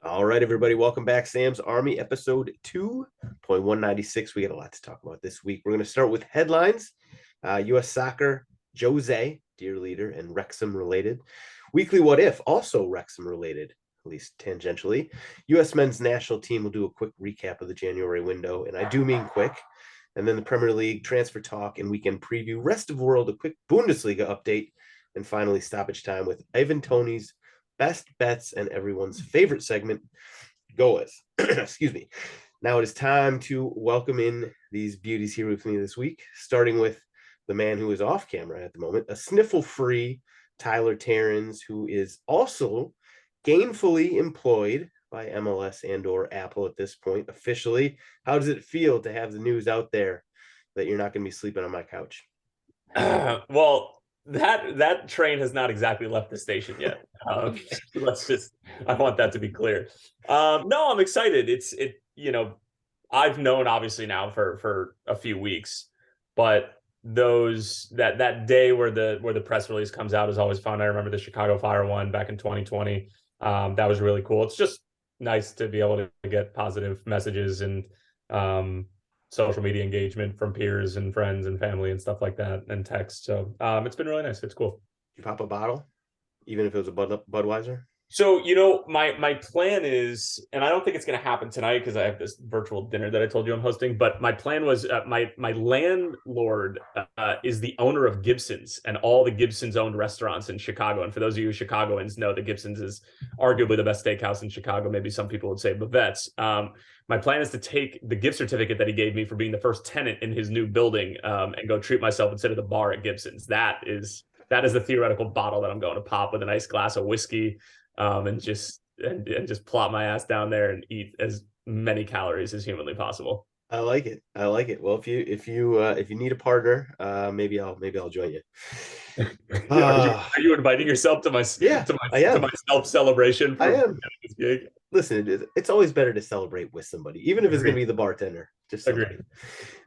All right, everybody, welcome back. Sam's Army, episode 2.196. We got a lot to talk about this week. We're going to start with headlines. U.S. soccer, Jozay, dear leader, and Wrexham related. Weekly What If, also Wrexham related, at least tangentially. U.S. men's national team will do a quick recap of the January window, and I do mean quick. And then the Premier League transfer talk and weekend preview. Rest of the world, a quick Bundesliga update. And finally, stoppage time with Ivan Toney's best bets and everyone's favorite segment, GOAWs. Excuse me. Now it is time to welcome in these beauties here with me this week, starting with the man who is off camera at the moment, a sniffle-free Tyler Terrans, who is also gainfully employed by MLS and/or Apple at this point, officially. How does it feel to have the news out there that you're not going to be sleeping on my couch? Well, that train has not exactly left the station yet. I want that to be clear. No, I'm excited. I've known obviously now for a few weeks, but that day where the press release comes out is always fun. I remember the Chicago Fire one back in 2020. That was really cool. It's just nice to be able to get positive messages and social media engagement from peers and friends and family and stuff like that, and text. So it's been really nice. It's cool. You pop a bottle, even if it was a Budweiser? So, my plan is, and I don't think it's going to happen tonight because I have this virtual dinner that I told you I'm hosting, but my plan was my landlord is the owner of Gibson's and all the Gibson's owned restaurants in Chicago. And for those of you Chicagoans know that Gibson's is arguably the best steakhouse in Chicago. Maybe some people would say Bavette's. My plan is to take the gift certificate that he gave me for being the first tenant in his new building and go treat myself instead of the bar at Gibson's. That is the theoretical bottle that I'm going to pop with a nice glass of whiskey. And just plop my ass down there and eat as many calories as humanly possible. I like it. Well, if you need a partner, maybe I'll join you. Are you inviting yourself to my self celebration? I am. This gig? Listen, it's always better to celebrate with somebody, even if it's going to be the bartender. Just somebody.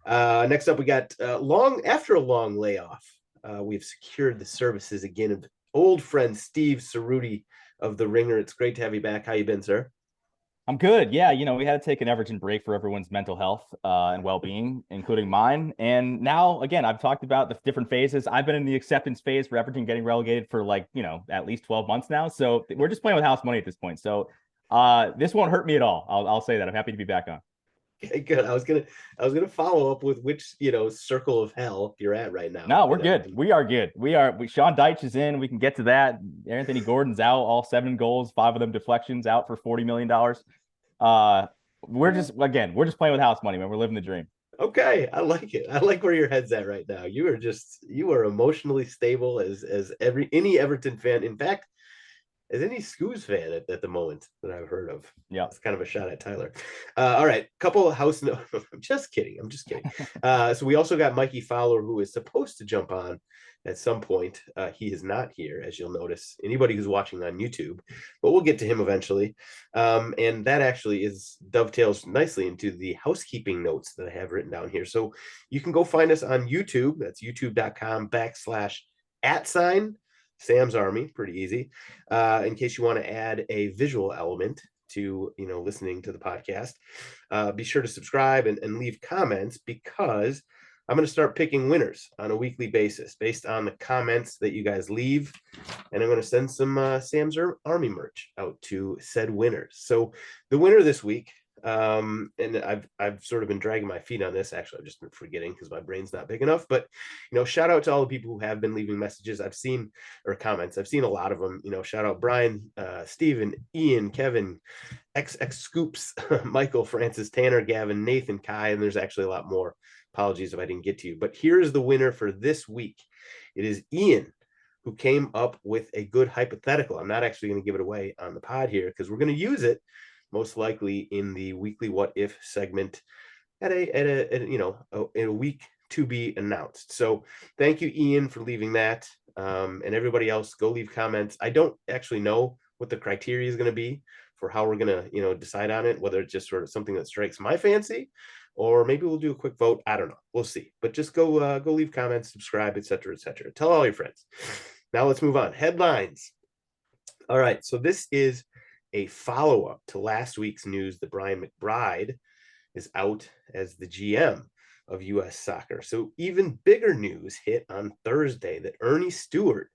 Next up, we got after a long layoff, we've secured the services again of old friend Steve Cerruti of The Ringer. It's great to have you back. How you been, sir? I'm good. Yeah, we had to take an Everton break for everyone's mental health and well-being, including mine. And now, again, I've talked about the different phases. I've been in the acceptance phase for Everton getting relegated for at least 12 months now. So we're just playing with house money at this point. So this won't hurt me at all. I'll say that. I'm happy to be back on. Okay, good. I was gonna follow up with which circle of hell you're at right now. No, we're good. We are good. Sean Dyche is in. We can get to that. Anthony Gordon's out. All 7 goals, 5 of them deflections, out for $40 million. We're just playing with house money, man. We're living the dream. Okay, I like it. I like where your head's at right now. You are emotionally stable as any Everton fan. In fact, as any Scoos fan at the moment that I've heard of. Yeah. It's kind of a shot at Tyler. All right. Couple of house notes. I'm just kidding. So we also got Mikey Fowler, who is supposed to jump on at some point. He is not here, as you'll notice, anybody who's watching on YouTube, but we'll get to him eventually. And that actually dovetails nicely into the housekeeping notes that I have written down here. So you can go find us on YouTube. That's youtube.com/@sign Sam's Army. Pretty easy. In case you want to add a visual element to listening to the podcast, be sure to subscribe and leave comments, because I'm going to start picking winners on a weekly basis based on the comments that you guys leave, and I'm going to send some Sam's Army merch out to said winners. So the winner this week, and I've sort of been dragging my feet on this. Actually, I've just been forgetting because my brain's not big enough. But shout out to all the people who have been leaving messages. Comments. I've seen a lot of them. Shout out Brian, Steven, Ian, Kevin, XX Scoops, Michael, Francis, Tanner, Gavin, Nathan, Kai, and there's actually a lot more. Apologies if I didn't get to you. But here's the winner for this week. It is Ian, who came up with a good hypothetical. I'm not actually going to give it away on the pod here because we're going to use it most likely in the weekly What If segment in a week to be announced. So thank you, Ian, for leaving that. And everybody else, go leave comments. I don't actually know what the criteria is going to be for how we're going to, decide on it, whether it's just sort of something that strikes my fancy, or maybe we'll do a quick vote. I don't know. We'll see. But just go leave comments, subscribe, etc., etc. Tell all your friends. Now let's move on. Headlines. All right. So this is a follow-up to last week's news that Brian McBride is out as the GM of US Soccer. So even bigger news hit on Thursday that Ernie Stewart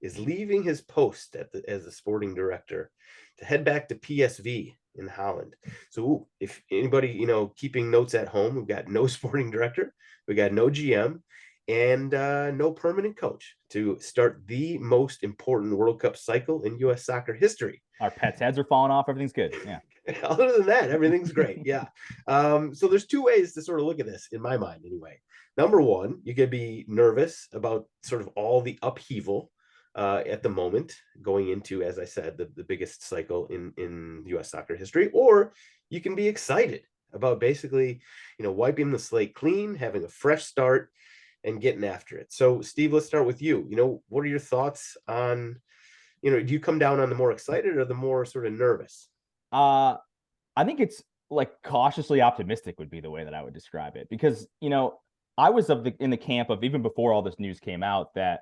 is leaving his post as the sporting director to head back to PSV in Holland. So if anybody, keeping notes at home, we've got no sporting director, we got no GM, and no permanent coach to start the most important World Cup cycle in US soccer history. Our pets' heads are falling off. Everything's good. Yeah. Other than that, everything's great. Yeah. So there's two ways to sort of look at this, in my mind, anyway. Number one, you could be nervous about sort of all the upheaval at the moment, going into, as I said, the biggest cycle in US soccer history, or you can be excited about basically, wiping the slate clean, having a fresh start, and getting after it. So, Steve, let's start with you. What are your thoughts on, do you come down on the more excited or the more sort of nervous? I think it's like cautiously optimistic would be the way that I would describe it, because, I was in the camp of, even before all this news came out, that,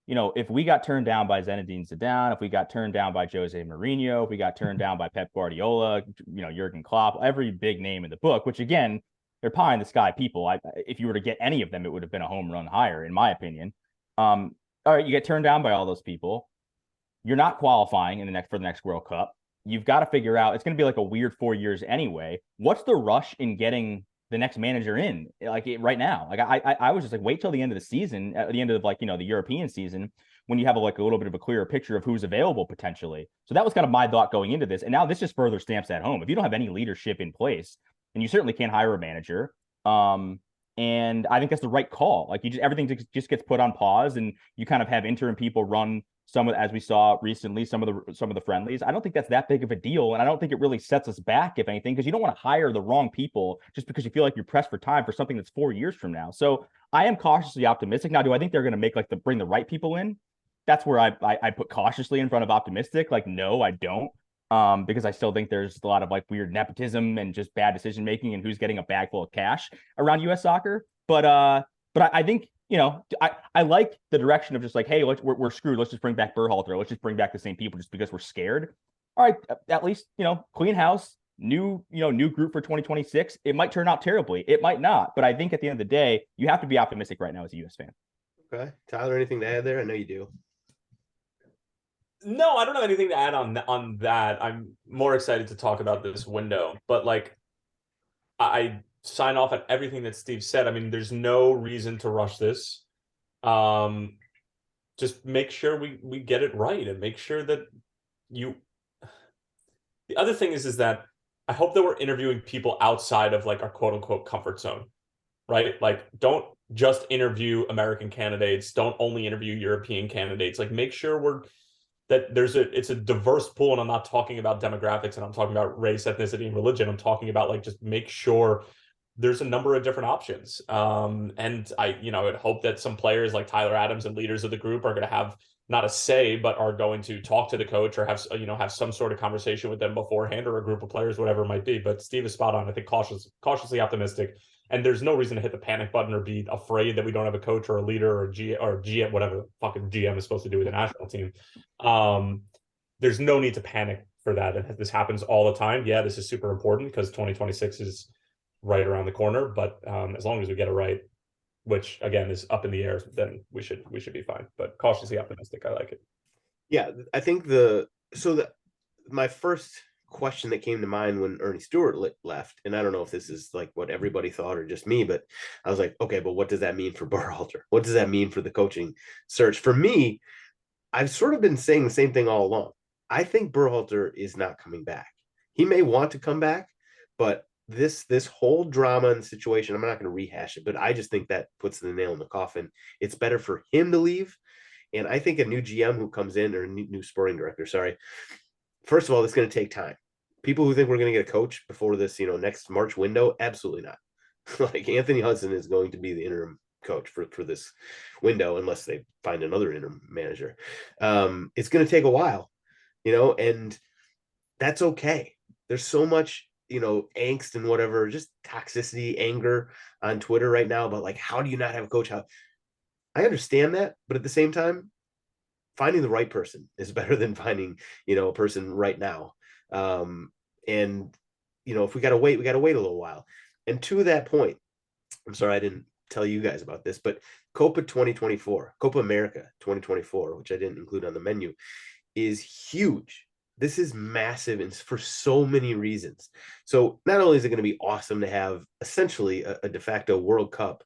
if we got turned down by Zinedine Zidane, if we got turned down by Jose Mourinho, if we got turned down by Pep Guardiola, Jurgen Klopp, every big name in the book, which again, they're pie in the sky people. If you were to get any of them, it would have been a home run hire, in my opinion. All right, you get turned down by all those people. You're not qualifying for the next World Cup. You've got to figure out, it's going to be like a weird 4 years anyway. What's the rush in getting the next manager in, right now? I was just like, wait till the end of the season, at the end of the European season, when you have a little bit of a clearer picture of who's available potentially. So that was kind of my thought going into this. And now this just further stamps that home. If you don't have any leadership in place, then you certainly can't hire a manager. And I think that's the right call. Everything just gets put on pause, and you kind of have interim people run as we saw recently, some of the friendlies. I don't think that's that big of a deal, and I don't think it really sets us back, if anything, because you don't want to hire the wrong people just because you feel like you're pressed for time for something that's 4 years from now. So I am cautiously optimistic. Now, do I think they're going to bring the right people in? That's where I put cautiously in front of optimistic. No, I don't. Because I still think there's a lot of weird nepotism and just bad decision making and who's getting a bag full of cash around US soccer. But I think, I like the direction of just hey, we're screwed. Let's just bring back Berhalter. Let's just bring back the same people just because we're scared. All right, at least, clean house, new group for 2026. It might turn out terribly. It might not. But I think at the end of the day, you have to be optimistic right now as a US fan. Okay. Tyler, anything to add there? I know you do. No, I don't have anything to add on that. I'm more excited to talk about this window, but I sign off at everything that Steve said. I mean, there's no reason to rush this. Just make sure we get it right, and make sure that the other thing is that I hope that we're interviewing people outside of our quote unquote comfort zone, right? Don't just interview American candidates. Don't only interview European candidates. Make sure it's a diverse pool, and I'm not talking about demographics, and I'm talking about race, ethnicity, and religion. I'm talking about just make sure there's a number of different options. And I would hope that some players like Tyler Adams and leaders of the group are going to have not a say, but are going to talk to the coach or have some sort of conversation with them beforehand, or a group of players, whatever it might be. But Steve is spot on. I think cautiously optimistic. And there's no reason to hit the panic button or be afraid that we don't have a coach or a leader or GM, whatever fucking GM is supposed to do with the national team. There's no need to panic for that. And this happens all the time. Yeah, this is super important because 2026 is right around the corner. But as long as we get it right, which again is up in the air, then we should be fine. But cautiously optimistic. I like it. Yeah, I think my first question that came to mind when Ernie Stewart left, and I don't know if this is what everybody thought or just me, but I was like, okay, but what does that mean for Berhalter? What does that mean for the coaching search? For me, I've sort of been saying the same thing all along. I think Berhalter is not coming back. He may want to come back, but this whole drama and situation, I'm not going to rehash it, but I just think that puts the nail in the coffin. It's better for him to leave. And I think a new GM who comes in, or new sporting director, sorry, first of all, it's going to take time. People who think we're going to get a coach before this, next March window, absolutely not. Anthony Hudson is going to be the interim coach for this window, unless they find another interim manager. It's going to take a while, and that's okay. There's so much, angst and whatever, just toxicity, anger on Twitter right now about how do you not have a coach? How I understand that, but at the same time, finding the right person is better than finding, a person right now. And if we got to wait, we got to wait a little while. And to that point, I'm sorry I didn't tell you guys about this, but Copa America 2024, which I didn't include on the menu, is huge. This is massive and for so many reasons. So not only is it going to be awesome to have essentially a de facto World Cup,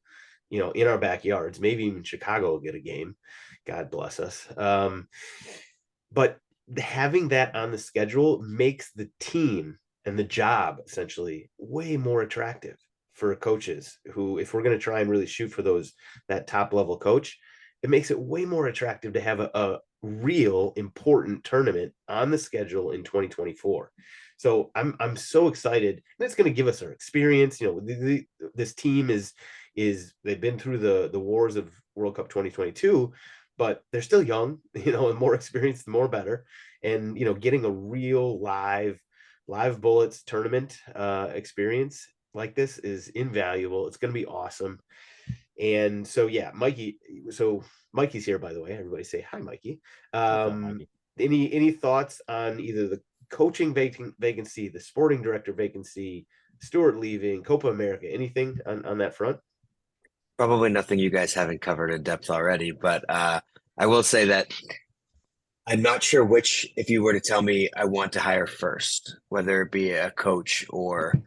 in our backyards, maybe even Chicago will get a game. God bless us. But having that on the schedule makes the team and the job essentially way more attractive for coaches who, if we're going to try and really shoot for that top level coach, it makes it way more attractive to have a real important tournament on the schedule in 2024. So I'm so excited, and it's going to give us our experience. This team is they've been through the wars of World Cup 2022, but they're still young, and more experienced, the more better. And getting a real live bullets tournament experience like this is invaluable. It's going to be awesome. And so, yeah, Mikey. So Mikey's here, by the way. Everybody say hi, Mikey. What's up, Mikey? Any thoughts on either the coaching vacancy, the sporting director vacancy, Stewart leaving, Copa America, anything on that front? Probably nothing you guys haven't covered in depth already, but I will say that I'm not sure which, if you were to tell me I want to hire first, whether it be a coach or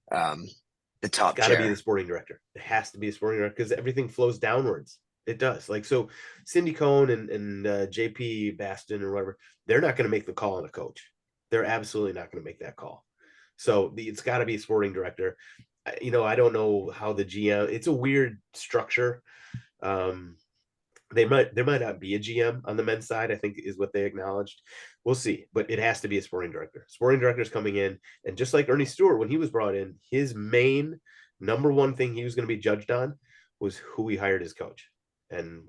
the top Got chair. to be the sporting director. It has to be a sporting director because everything flows downwards. It does. Like, so Cindy Cohn and JP Baston or whatever, they're not going to make the call on a coach. They're absolutely not going to make that call. So it's got to be a sporting director. I don't know how the GM, it's a weird structure. There might not be a GM on the men's side, I think is what they acknowledged. We'll see, but it has to be a sporting director. Sporting director is coming in, and just like Ernie Stewart, when he was brought in, his main number one thing he was going to be judged on was who he hired as coach. And,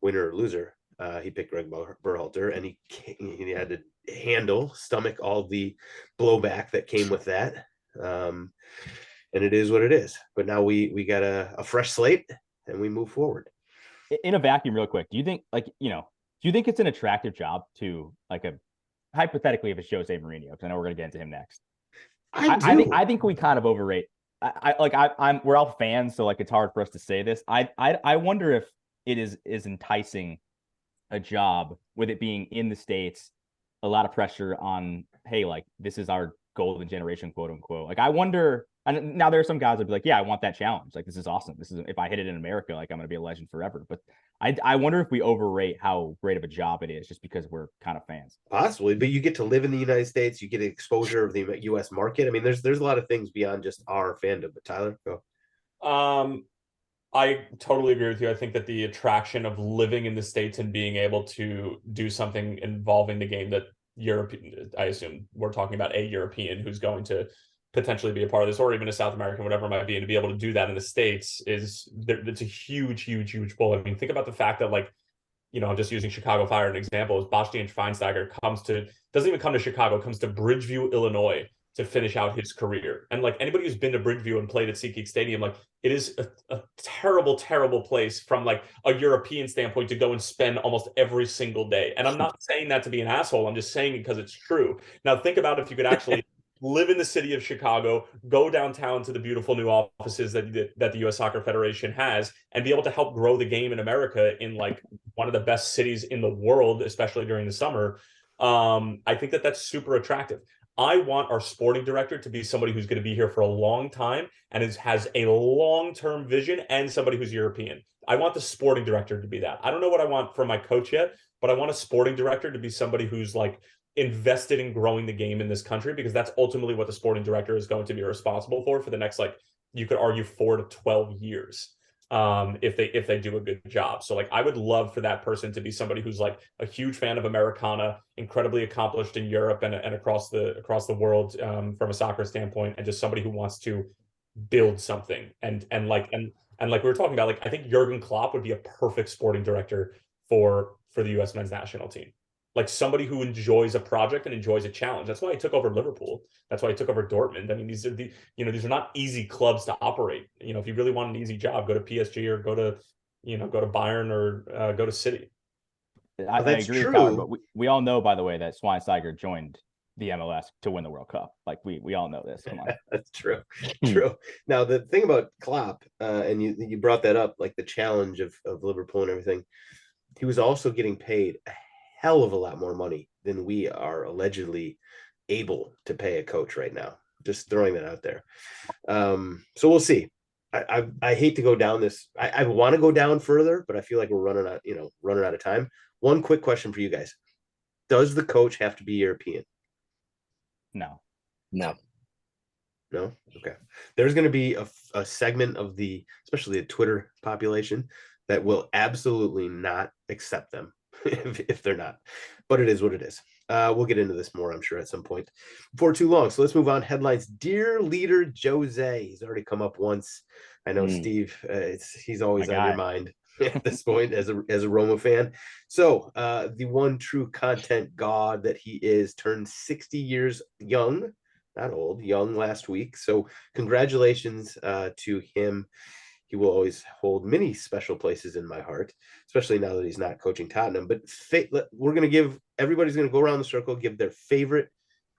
winner or loser, he picked Greg Berhalter, and he had to stomach all the blowback that came with that. And it is what it is. But now we got a fresh slate, and we move forward. In a vacuum, real quick, do you think it's an attractive job to, like, hypothetically, if it's Jose Mourinho, because I know we're going to get into him next. I think we kind of overrate. We're all fans, so like it's hard for us to say this. I wonder if it is enticing a job with it being in the States, a lot of pressure on, hey, like, this is our golden generation, quote unquote. Like, I wonder. And now there are some guys that be like, yeah, I want that challenge. Like, this is awesome. This is, if I hit it in America, like, I'm going to be a legend forever. But I wonder if we overrate how great of a job it is just because we're kind of fans. Possibly, but you get to live in the United States. You get exposure of the U.S. market. I mean, there's a lot of things beyond just our fandom. But Tyler, go. I totally agree with you. I think that the attraction of living in the States and being able to do something involving the game that I assume we're talking about a European who's going to potentially be a part of this, or even a South American, whatever it might be, and to be able to do that in the States it's a huge pull. I mean, think about the fact that, like, I'm just using Chicago Fire as an example, is Bastian Schweinsteiger doesn't even come to Chicago, comes to Bridgeview, Illinois to finish out his career. And, like, anybody who's been to Bridgeview and played at SeatGeek Stadium, like, it is a terrible place from, like, a European standpoint to go and spend almost every single day. And I'm not saying that to be an asshole. I'm just saying it because it's true. Now, think about if you could actually live in the city of Chicago, go downtown to the beautiful new offices that the U.S. Soccer Federation has, and be able to help grow the game in America in, like, one of the best cities in the world, especially during the summer. I think that that's super attractive. I want our sporting director to be somebody who's going to be here for a long time and has a long-term vision, and somebody who's European. I want the sporting director to be that. I don't know what I want from my coach yet, but I want a sporting director to be somebody who's, like, invested in growing the game in this country, because that's ultimately what the sporting director is going to be responsible for the next, like, you could argue 4 to 12 years, if they do a good job. So, like, I would love for that person to be somebody who's, like, a huge fan of Americana, incredibly accomplished in Europe and across the world, from a soccer standpoint, and just somebody who wants to build something. And like we were talking about, like, I think Jurgen Klopp would be a perfect sporting director for the U.S. men's national team. Like, somebody who enjoys a project and enjoys a challenge. That's why he took over Liverpool. That's why he took over Dortmund. I mean, these are not easy clubs to operate. If you really want an easy job, go to PSG or go to Bayern or go to City. I that's agree with Tyler, true. but we all know, by the way, that Schweinsteiger joined the MLS to win the World Cup. Like we all know this. Come on. That's true. True. Now the thing about Klopp, and you brought that up, like the challenge of Liverpool and everything, he was also getting paid a hell of a lot more money than we are allegedly able to pay a coach right now. Just throwing that out there. So we'll see. I hate to go down this. I want to go down further, but I feel like we're running out of time. One quick question for you guys: does the coach have to be European? No. No. No? Okay. There's going to be a segment of especially the Twitter population, that will absolutely not accept them if they're not. But it is what it is. We'll get into this more, I'm sure, at some point before too long. So let's move on. Headlines. Dear leader Jozay. He's already come up once. I know, Steve, he's always on your mind at this point as a Roma fan. So the one true content god that he is turned 60 years young. Not old, young last week. So congratulations to him. He will always hold many special places in my heart, especially now that he's not coaching Tottenham. But we're going to everybody's going to go around the circle, give their favorite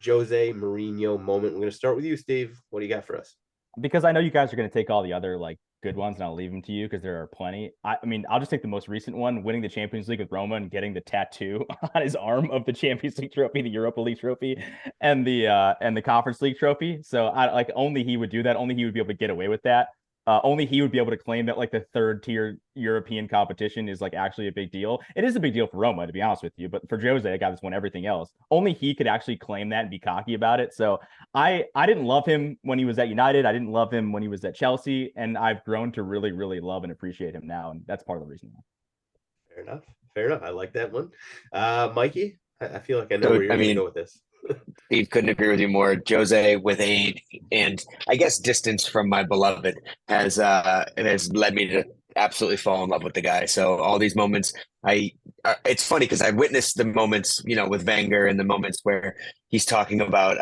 Jose Mourinho moment. We're going to start with you, Steve. What do you got for us? Because I know you guys are going to take all the other like good ones, and I'll leave them to you because there are plenty. I mean, I'll just take the most recent one: winning the Champions League with Roma and getting the tattoo on his arm of the Champions League trophy, the Europa League trophy, and the Conference League trophy. So only he would do that. Only he would be able to get away with that. Only he would be able to claim that like the third tier European competition is like actually a big deal. It is a big deal for Roma, to be honest with you, but for Jose, a guy that's won everything else, only he could actually claim that and be cocky about it. So I didn't love him when he was at United. I didn't love him when he was at Chelsea, and I've grown to really, really love and appreciate him now, and that's part of the reason. Fair enough. Fair enough. I like that one. Mikey, I feel like I know where you're going to go with this. Steve, couldn't agree with you more. Jose, with age and I guess distance from my beloved, has led me to absolutely fall in love with the guy. So all these moments, it's funny because I witnessed the moments, with Wenger, and the moments where he's talking about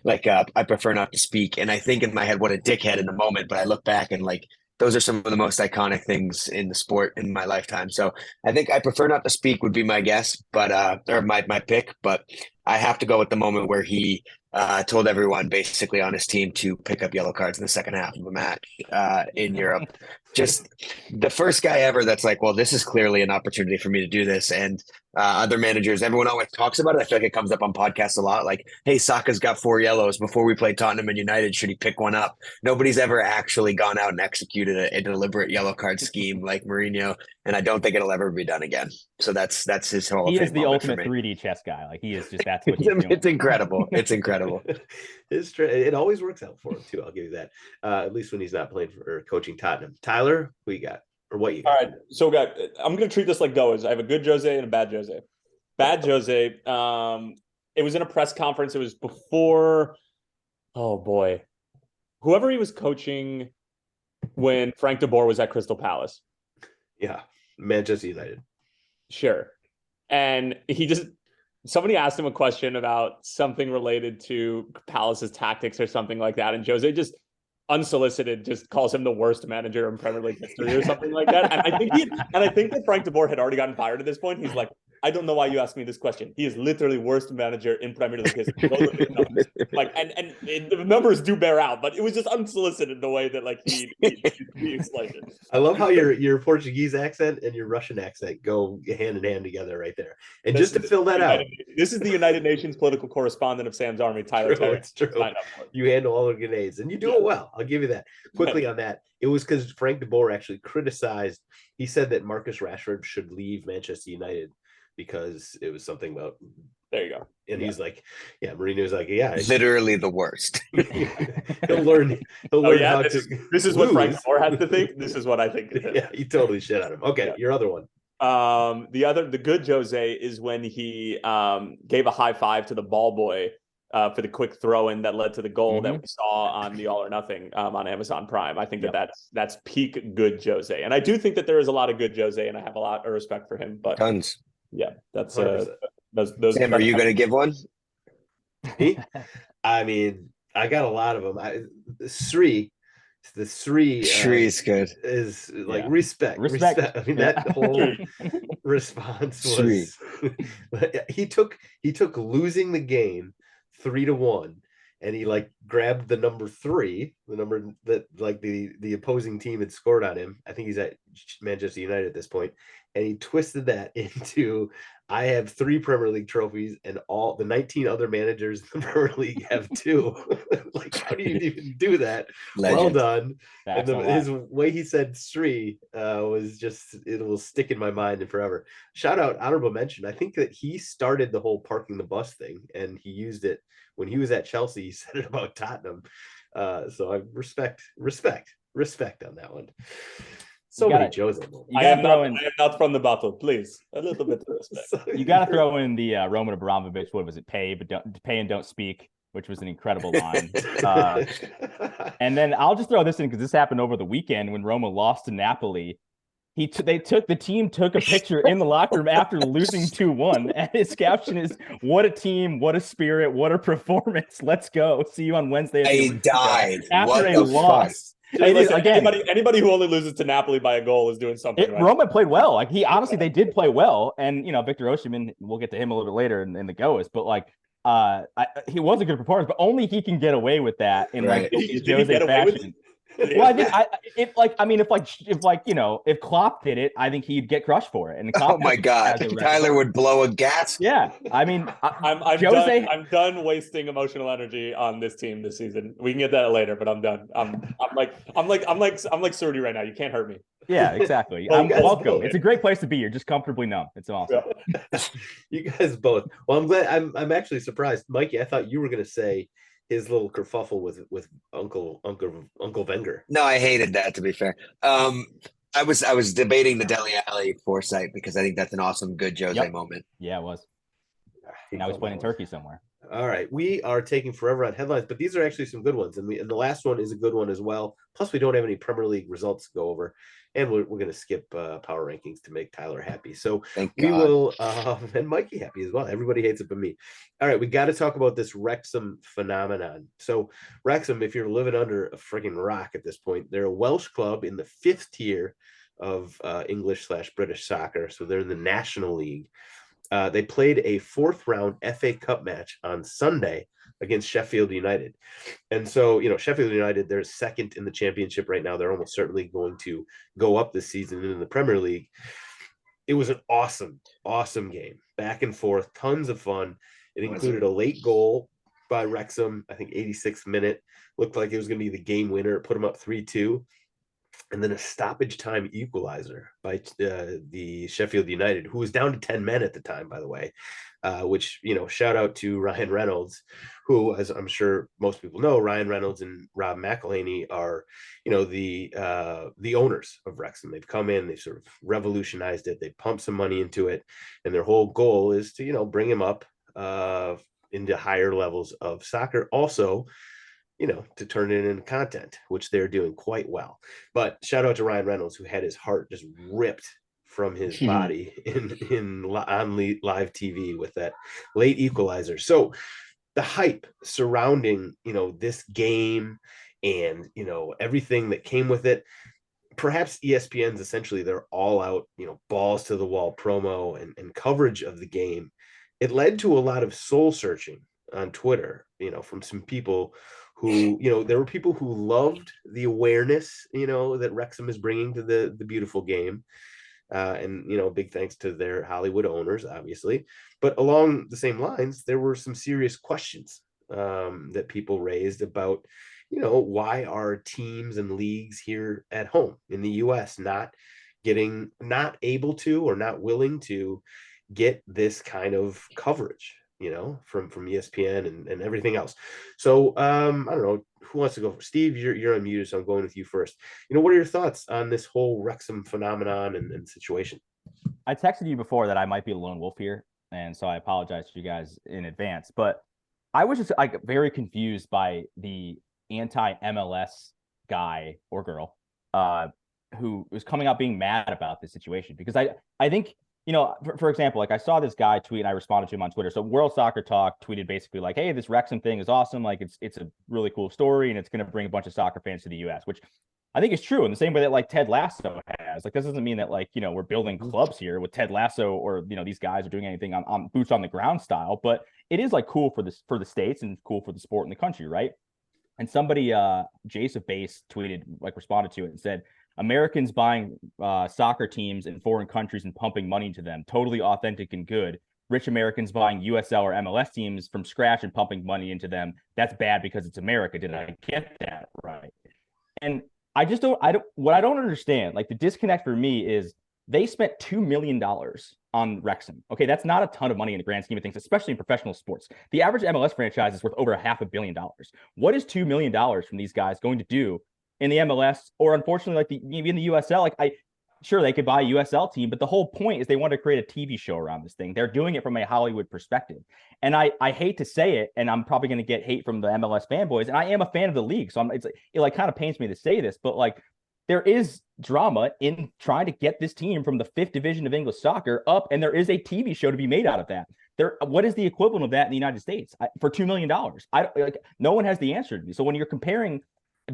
I prefer not to speak, and I think in my head, what a dickhead in the moment. But I look back and those are some of the most iconic things in the sport in my lifetime. So I think I prefer not to speak would be my guess, but or my pick. But I have to go with the moment where he told everyone basically on his team to pick up yellow cards in the second half of a match in Europe. Just the first guy ever that's like, well, this is clearly an opportunity for me to do this. And other managers, everyone always talks about it. I feel like it comes up on podcasts a lot. Like, hey, Saka's got 4 yellows before we play Tottenham and United. Should he pick one up? Nobody's ever actually gone out and executed a deliberate yellow card scheme like Mourinho. And I don't think it'll ever be done again. So that's his whole. He is the ultimate 3D chess guy. Like he is just, that's what he's doing. It's incredible. It's incredible. It always works out for him too. I'll give you that. At least when he's not playing or coaching Tottenham. Tyler, who you got? Or what you got? All right. So I'm going to treat this like GOAWs. I have a good Jose and a bad Jose. Bad Jose. It was in a press conference. It was before, oh boy, whoever he was coaching when Frank de Boer was at Crystal Palace. Yeah. Manchester United. Sure. And somebody asked him a question about something related to Palace's tactics or something like that. And Jose just unsolicited just calls him the worst manager in Premier League history or something like that. And I think that Frank de Boer had already gotten fired at this point. He's like, I don't know why you asked me this question. He is literally worst manager in Premier League history. Those are the numbers. The numbers do bear out, but it was just unsolicited the way that he explained it. I love how your Portuguese accent and your Russian accent go hand in hand together right there. And just to fill that out, this is the United Nations political correspondent of Sam's Army, Tyler. It's true. You handle all the grenades, and you do it well. I'll give you that. Quickly on that, it was because Frank de Boer actually criticized. He said that Marcus Rashford should leave Manchester United because it was something about. There you go. And he's like, yeah, Mourinho's like, yeah, literally the worst. he'll learn how this to. This is what Frank de Boer had to think. This is what I think. Yeah, he totally shit on him. Okay, your other one. The good Jose is when he gave a high five to the ball boy for the quick throw in that led to the goal that we saw on the All or Nothing on Amazon Prime. I think that's peak good Jose, and I do think that there is a lot of good Jose, and I have a lot of respect for him. But tons. Yeah, that's those. Sam, are you going to give one? Me? I mean, I got a lot of them. Sri the Sri is good. is like Yeah. respect. I mean, Yeah. that whole response was he took losing the game 3-1, and he like grabbed the number 3, the number that like the opposing team had scored on him. I think he's at Manchester United at this point, and he twisted that into, I have 3 Premier League trophies, and all the 19 other managers in the Premier League have 2. Like, how do you even do that? Legend. Well done. Facts And on his that. way he said Sri was just, it will stick in my mind and forever. Shout out, honorable mention. I think that he started the whole parking the bus thing, and he used it when he was at Chelsea. He said it about Tottenham. So I respect on that one. So many Jozay moments. I am not from the battle. Please, a little bit of respect. You got to throw in the Roman Abramovich. What was it? Pay and don't speak, which was an incredible line. And then I'll just throw this in because this happened over the weekend when Roma lost to Napoli. The team took a picture in the locker room after losing 2-1, and his caption is, "What a team, what a spirit, what a performance. Let's go. See you on Wednesday." He died after what a loss. Anybody who only loses to Napoli by a goal is doing something right. Roma played well. Like, they did play well, and Victor Osimhen, we'll get to him a little bit later in the GOAWs, but like he was a good performance, but only he can get away with that in like Jozay fashion. Well, I think if Klopp did it, I think he'd get crushed for it. And oh my God, Tyler would blow a gasket. Yeah, I mean, I'm done wasting emotional energy on this team this season. We can get that later, but I'm done. I'm like Surdy right now. You can't hurt me. Yeah, exactly. I'm welcome. It's a great place to be. You're just comfortably numb. It's awesome. Yeah. You guys both. Well, I'm glad. I'm actually surprised, Mikey. I thought you were going to say his little kerfuffle with Uncle Wenger. No, I hated that, to be fair. I was debating the Dele Alli foresight because I think that's an awesome, good Jozay moment. Yeah, it was. Now he's playing in Turkey somewhere. All right, we are taking forever on headlines, but these are actually some good ones, and the last one is a good one as well. Plus, we don't have any Premier League results to go over, and we're going to skip power rankings to make Tyler happy. So we will, and Mikey happy as well. Everybody hates it but me. All right, we got to talk about this Wrexham phenomenon. So Wrexham, if you're living under a freaking rock at this point, they're a Welsh club in the 5th tier of English/British soccer. So they're in the National League. They played a 4th round FA Cup match on Sunday against Sheffield United. And so, Sheffield United, they're 2nd in the championship right now. They're almost certainly going to go up this season in the Premier League. It was an awesome game. Back and forth, tons of fun. It included a late goal by Wrexham, I think 86th minute. Looked like it was going to be the game winner. It put them up 3-2. And then a stoppage time equalizer by the Sheffield United, who was down to 10 men at the time, by the way, which, shout out to Ryan Reynolds, who, as I'm sure most people know, Ryan Reynolds and Rob McElhenney are, the owners of Wrexham. They've come in, they've sort of revolutionized it. They pumped some money into it. And their whole goal is to, bring him up into higher levels of soccer. Also, to turn it into content, which they're doing quite well. But shout out to Ryan Reynolds, who had his heart just ripped from his body on live TV with that late equalizer. So the hype surrounding, this game and, everything that came with it, perhaps ESPN's essentially their all out, balls to the wall promo and coverage of the game. It led to a lot of soul searching on Twitter, from some people who, there were people who loved the awareness, that Wrexham is bringing to the beautiful game. And, big thanks to their Hollywood owners, obviously. But along the same lines, there were some serious questions that people raised about, why are teams and leagues here at home in the US not able to or not willing to get this kind of coverage, from ESPN and everything else. So I don't know who wants to go. Steve, you're unmuted, so I'm going with you first. What are your thoughts on this whole Wrexham phenomenon and situation? I texted you before that I might be a lone wolf here, and so I apologize to you guys in advance. But I was just like very confused by the anti-MLS guy or girl who was coming out being mad about this situation, because I think you know, for example, like I saw this guy tweet and I responded to him on Twitter. So World Soccer Talk tweeted basically like, hey, this Wrexham thing is awesome. Like it's a really cool story and it's going to bring a bunch of soccer fans to the US, which I think is true in the same way that like Ted Lasso has. Like this doesn't mean that like, you know, we're building clubs here with Ted Lasso or, you know, these guys are doing anything on boots on the ground style, but it is like cool for this, for the States and cool for the sport in the country. Right. And somebody, Jace Base tweeted, like responded to it and said, Americans buying soccer teams in foreign countries and pumping money into them, totally authentic and good. Rich Americans buying USL or MLS teams from scratch and pumping money into them. That's bad because it's America. Did I get that right? And I don't understand. Like the disconnect for me is they spent $2 million on Wrexham. Okay, that's not a ton of money in the grand scheme of things, especially in professional sports. The average MLS franchise is worth over $500 million. What is $2 million from these guys going to do in the MLS, or unfortunately, like in the USL? Like sure, they could buy a USL team, but the whole point is they want to create a TV show around this thing. They're doing it from a Hollywood perspective. And I hate to say it, and I'm probably going to get hate from the MLS fanboys, and I am a fan of the league, so it like kind of pains me to say this, but like there is drama in trying to get this team from the 5th division of English soccer up, and there is a TV show to be made out of that. What is the equivalent of that in the United States for $2 million? No one has the answer to me. So when you're comparing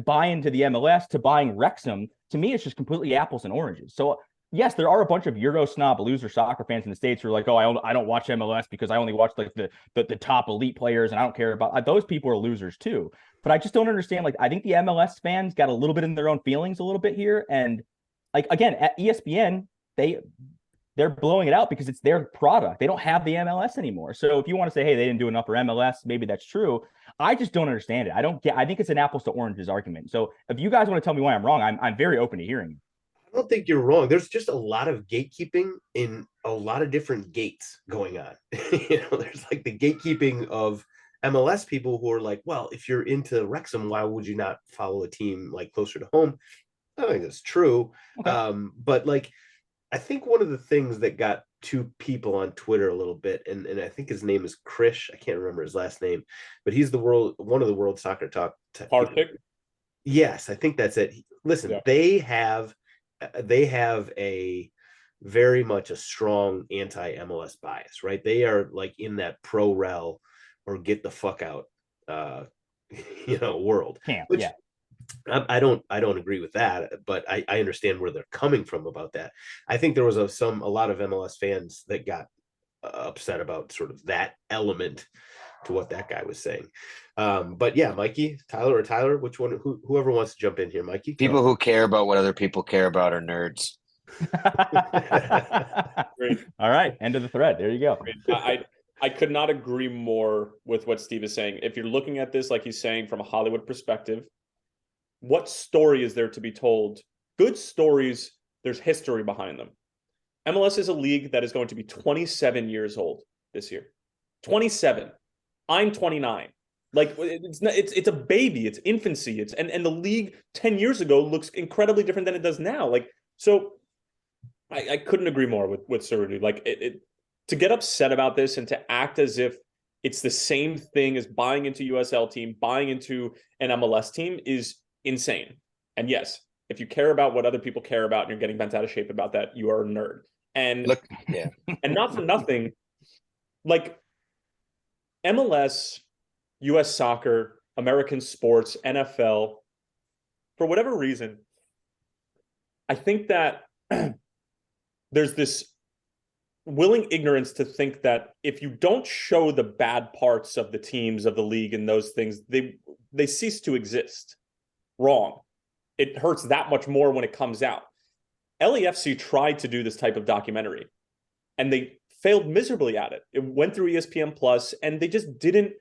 buying to the MLS to buying Wrexham, to me, it's just completely apples and oranges. So yes, there are a bunch of Euro snob loser soccer fans in the States who are like, oh, I don't watch MLS because I only watch like the top elite players and I don't care about those people are losers too. But I just don't understand. Like, I think the MLS fans got a little bit in their own feelings a little bit here. And like, again, at ESPN, they're blowing it out because it's their product. They don't have the MLS anymore. So if you want to say, hey, they didn't do enough for MLS, maybe that's true. I just don't understand it. I think it's an apples to oranges argument. So if you guys want to tell me why I'm wrong, I'm very open to hearing. I don't think you're wrong. There's just a lot of gatekeeping in a lot of different gates going on. There's like the gatekeeping of MLS people who are like, well, if you're into Wrexham, why would you not follow a team like closer to home? I think that's true. Okay. But like, I think one of the things that got two people on Twitter a little bit, and I think his name is Krish. I can't remember his last name, but he's one of the World Soccer Talk. Yes, I think that's it. Listen, yeah. They have a very much a strong anti-MLS bias, right? They are like in that pro rel or get the fuck out, world. Which, yeah. I don't agree with that, but I understand where they're coming from about that. I think there was a lot of MLS fans that got upset about sort of that element to what that guy was saying. But yeah, Mikey, Tyler, which one? Whoever wants to jump in here, Mikey. People who care about what other people care about are nerds. Great. All right, end of the thread. There you go. I could not agree more with what Steve is saying. If you're looking at this, like he's saying, from a Hollywood perspective, what story is there to be told? Good stories, there's history behind them. MLS is a league that is going to be 27 years old this year. 27. I'm 29. Like it's a baby, it's infancy. And the league 10 years ago looks incredibly different than it does now. Like, so I couldn't agree more with Surudu. Like to get upset about this and to act as if it's the same thing as buying into USL team, buying into an MLS team is insane. And yes, if you care about what other people care about and you're getting bent out of shape about that, you are a nerd. And look, yeah. And not for nothing, like MLS, US soccer, American sports, NFL, for whatever reason, I think that there's this willing ignorance to think that if you don't show the bad parts of the teams, of the league and those things, they cease to exist. Wrong. It hurts that much more when it comes out. LAFC tried to do this type of documentary and they failed miserably at it. It went through ESPN Plus and they just didn't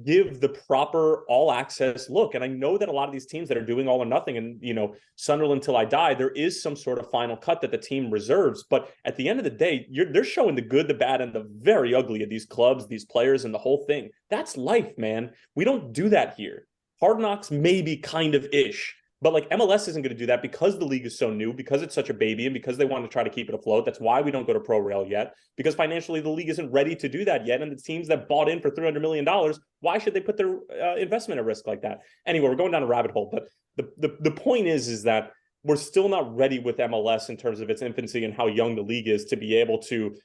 give the proper all access look. And I know that a lot of these teams that are doing all or nothing and, Sunderland Till I Die, there is some sort of final cut that the team reserves. But at the end of the day, they're showing the good, the bad, and the very ugly of these clubs, these players, and the whole thing. That's life, man. We don't do that here. Hard Knocks maybe kind of ish, but like MLS isn't going to do that because the league is so new, because it's such a baby, and because they want to try to keep it afloat. That's why we don't go to pro rail yet, because financially the league isn't ready to do that yet. And the teams that bought in for $300 million, why should they put their investment at risk like that? Anyway, we're going down a rabbit hole, but the point is that we're still not ready with MLS in terms of its infancy and how young the league is to be able to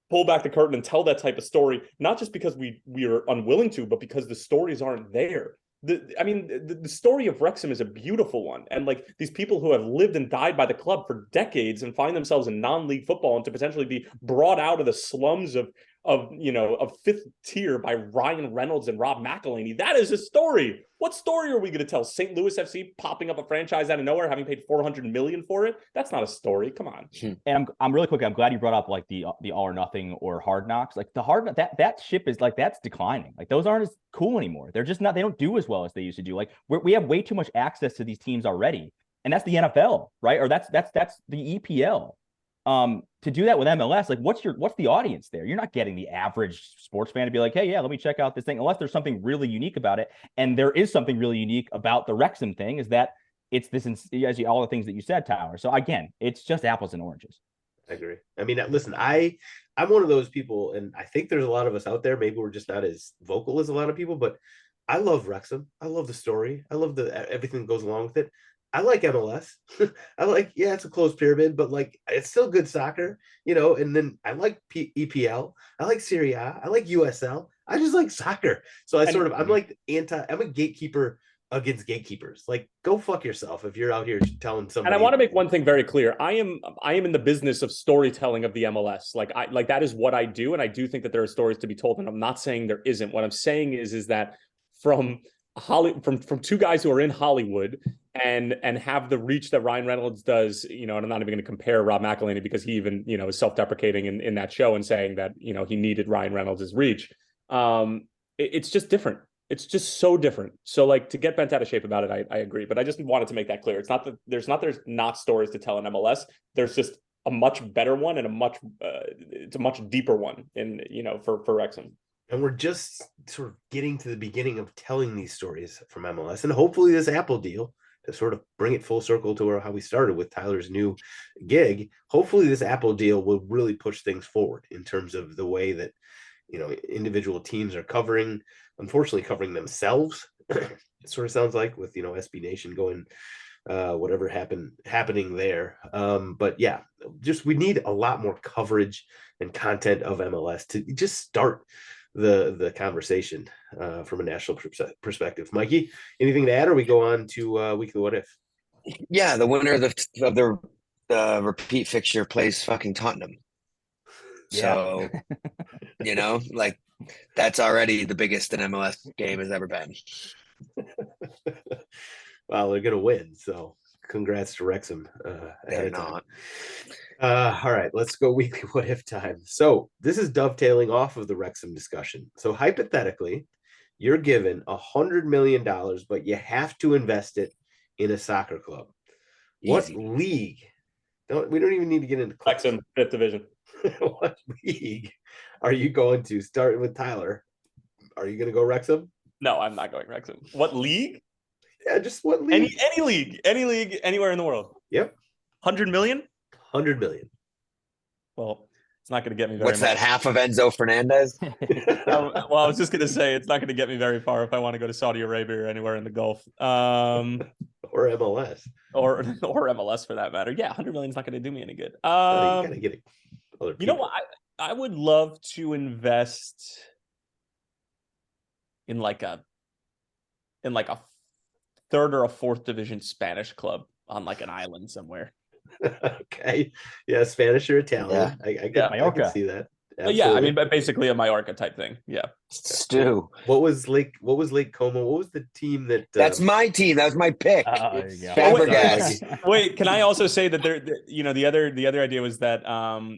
pull back the curtain and tell that type of story, not just because we are unwilling to, but because the stories aren't there. The story of Wrexham is a beautiful one. And like these people who have lived and died by the club for decades and find themselves in non-league football and to potentially be brought out of the slums of fifth tier by Ryan Reynolds and Rob McElhenney. That is a story. What story are we going to tell? St. Louis FC popping up a franchise out of nowhere, having paid $400 million for it? That's not a story. Come on. And I'm really quick. I'm glad you brought up like the All or Nothing or Hard Knocks. Like the Hard that ship is like that's declining. Like those aren't as cool anymore. They're just not. They don't do as well as they used to do. Like we have way too much access to these teams already, and that's the NFL, right? Or that's the EPL. To do that with MLS, like what's the audience there? You're not getting the average sports fan to be like, hey, yeah, let me check out this thing, unless there's something really unique about it. And there is something really unique about the Wrexham thing, is that it's this, all the things that you said, Tyler. So again, it's just apples and oranges. I agree. I mean, listen, I'm one of those people, and I think there's a lot of us out there. Maybe we're just not as vocal as a lot of people, but I love Wrexham. I love the story. I love everything that goes along with it. I like MLS. I like, yeah, it's a closed pyramid, but like it's still good soccer, and then I like EPL. I like Serie A. I like USL. I just like soccer. So I'm a gatekeeper against gatekeepers. Like, go fuck yourself if you're out here telling somebody. And I want to make one thing very clear. I am in the business of storytelling of the MLS. Like that is what I do. And I do think that there are stories to be told. And I'm not saying there isn't. What I'm saying is that from two guys who are in Hollywood and have the reach that Ryan Reynolds does, and I'm not even going to compare Rob McElhenney because he even, is self-deprecating in that show and saying that, he needed Ryan Reynolds' reach. It's just different. It's just so different. So like to get bent out of shape about it, I agree. But I just wanted to make that clear. It's not that there's not stories to tell in MLS. There's just a much better one and it's a much deeper one for Wrexham. And we're just sort of getting to the beginning of telling these stories from MLS. And hopefully this Apple deal, to sort of bring it full circle to how we started with Tyler's new gig, hopefully this Apple deal will really push things forward in terms of the way that, individual teams are unfortunately covering themselves. It sort of sounds like with, SB Nation going, whatever happening there. But yeah, we need a lot more coverage and content of MLS to just start the conversation from a national perspective. Mikey, anything to add, or we go on to weekly what if? Yeah, the winner of the repeat fixture plays fucking Tottenham. So, like that's already the biggest an MLS game has ever been. Well, they're gonna win, so congrats to Wrexham. They're not. All right, let's go weekly what if time. So this is dovetailing off of the Wrexham discussion. So hypothetically, you're given $100 million, but you have to invest it in a soccer club. Easy. What league? We don't even need to get into clubs. Wrexham, 5th division. What league are you going to? Starting with Tyler. Are you going to go Wrexham? No, I'm not going Wrexham. What league? Yeah, just what league? Any league, anywhere in the world. Yep. 100 million? 100 million. Well, it's not going to get me very What's that, half of Enzo Fernandez? Well, I was just going to say it's not going to get me very far if I want to go to Saudi Arabia or anywhere in the Gulf. Or MLS. Or MLS for that matter. Yeah, 100 million is not going to do me any good. You got to get it. You know what? I would love to invest in like a 3rd or a 4th division Spanish club on like an island somewhere. Okay. Yeah, Spanish or Italian. Yeah. I can see that. Yeah, I mean, but basically a Mallorca type thing. Yeah. Stu. What was Lake Como? What was the team that That's my team. That was my pick. Wait, can I also say that the other idea was that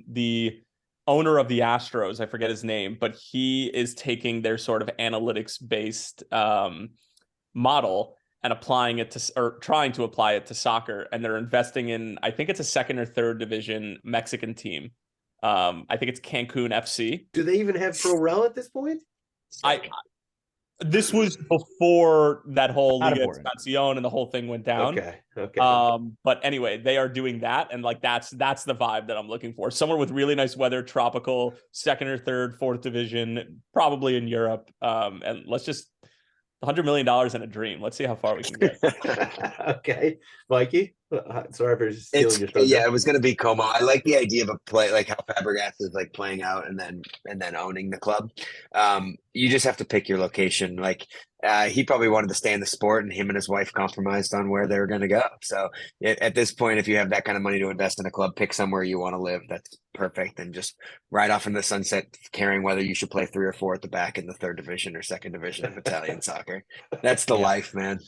the owner of the Astros, I forget his name, but he is taking their sort of analytics based model and applying it trying to apply it to soccer, and they're investing in, I think it's a 2nd or 3rd division Mexican team. I think it's Cancun FC. Do they even have Pro Rel at this point? This was before that whole Liga Expansión and the whole thing went down. Okay. But anyway, they are doing that, and like that's the vibe that I'm looking for. Somewhere with really nice weather, tropical, 2nd or 3rd, 4th division, probably in Europe. And let's just $100 million in a dream. Let's see how far we can get. Okay, Mikey. Sorry for stealing your thunder. Yeah, it was going to be Como. I like the idea of a play, like how Fabregas is like playing out and then owning the club. You just have to pick your location. Like he probably wanted to stay in the sport, and him and his wife compromised on where they were going to go. So at this point, if you have that kind of money to invest in a club, pick somewhere you want to live. That's perfect, and just ride off in the sunset, caring whether you should play 3 or 4 at the back in the 3rd division or 2nd division of Italian soccer. That's the life, man.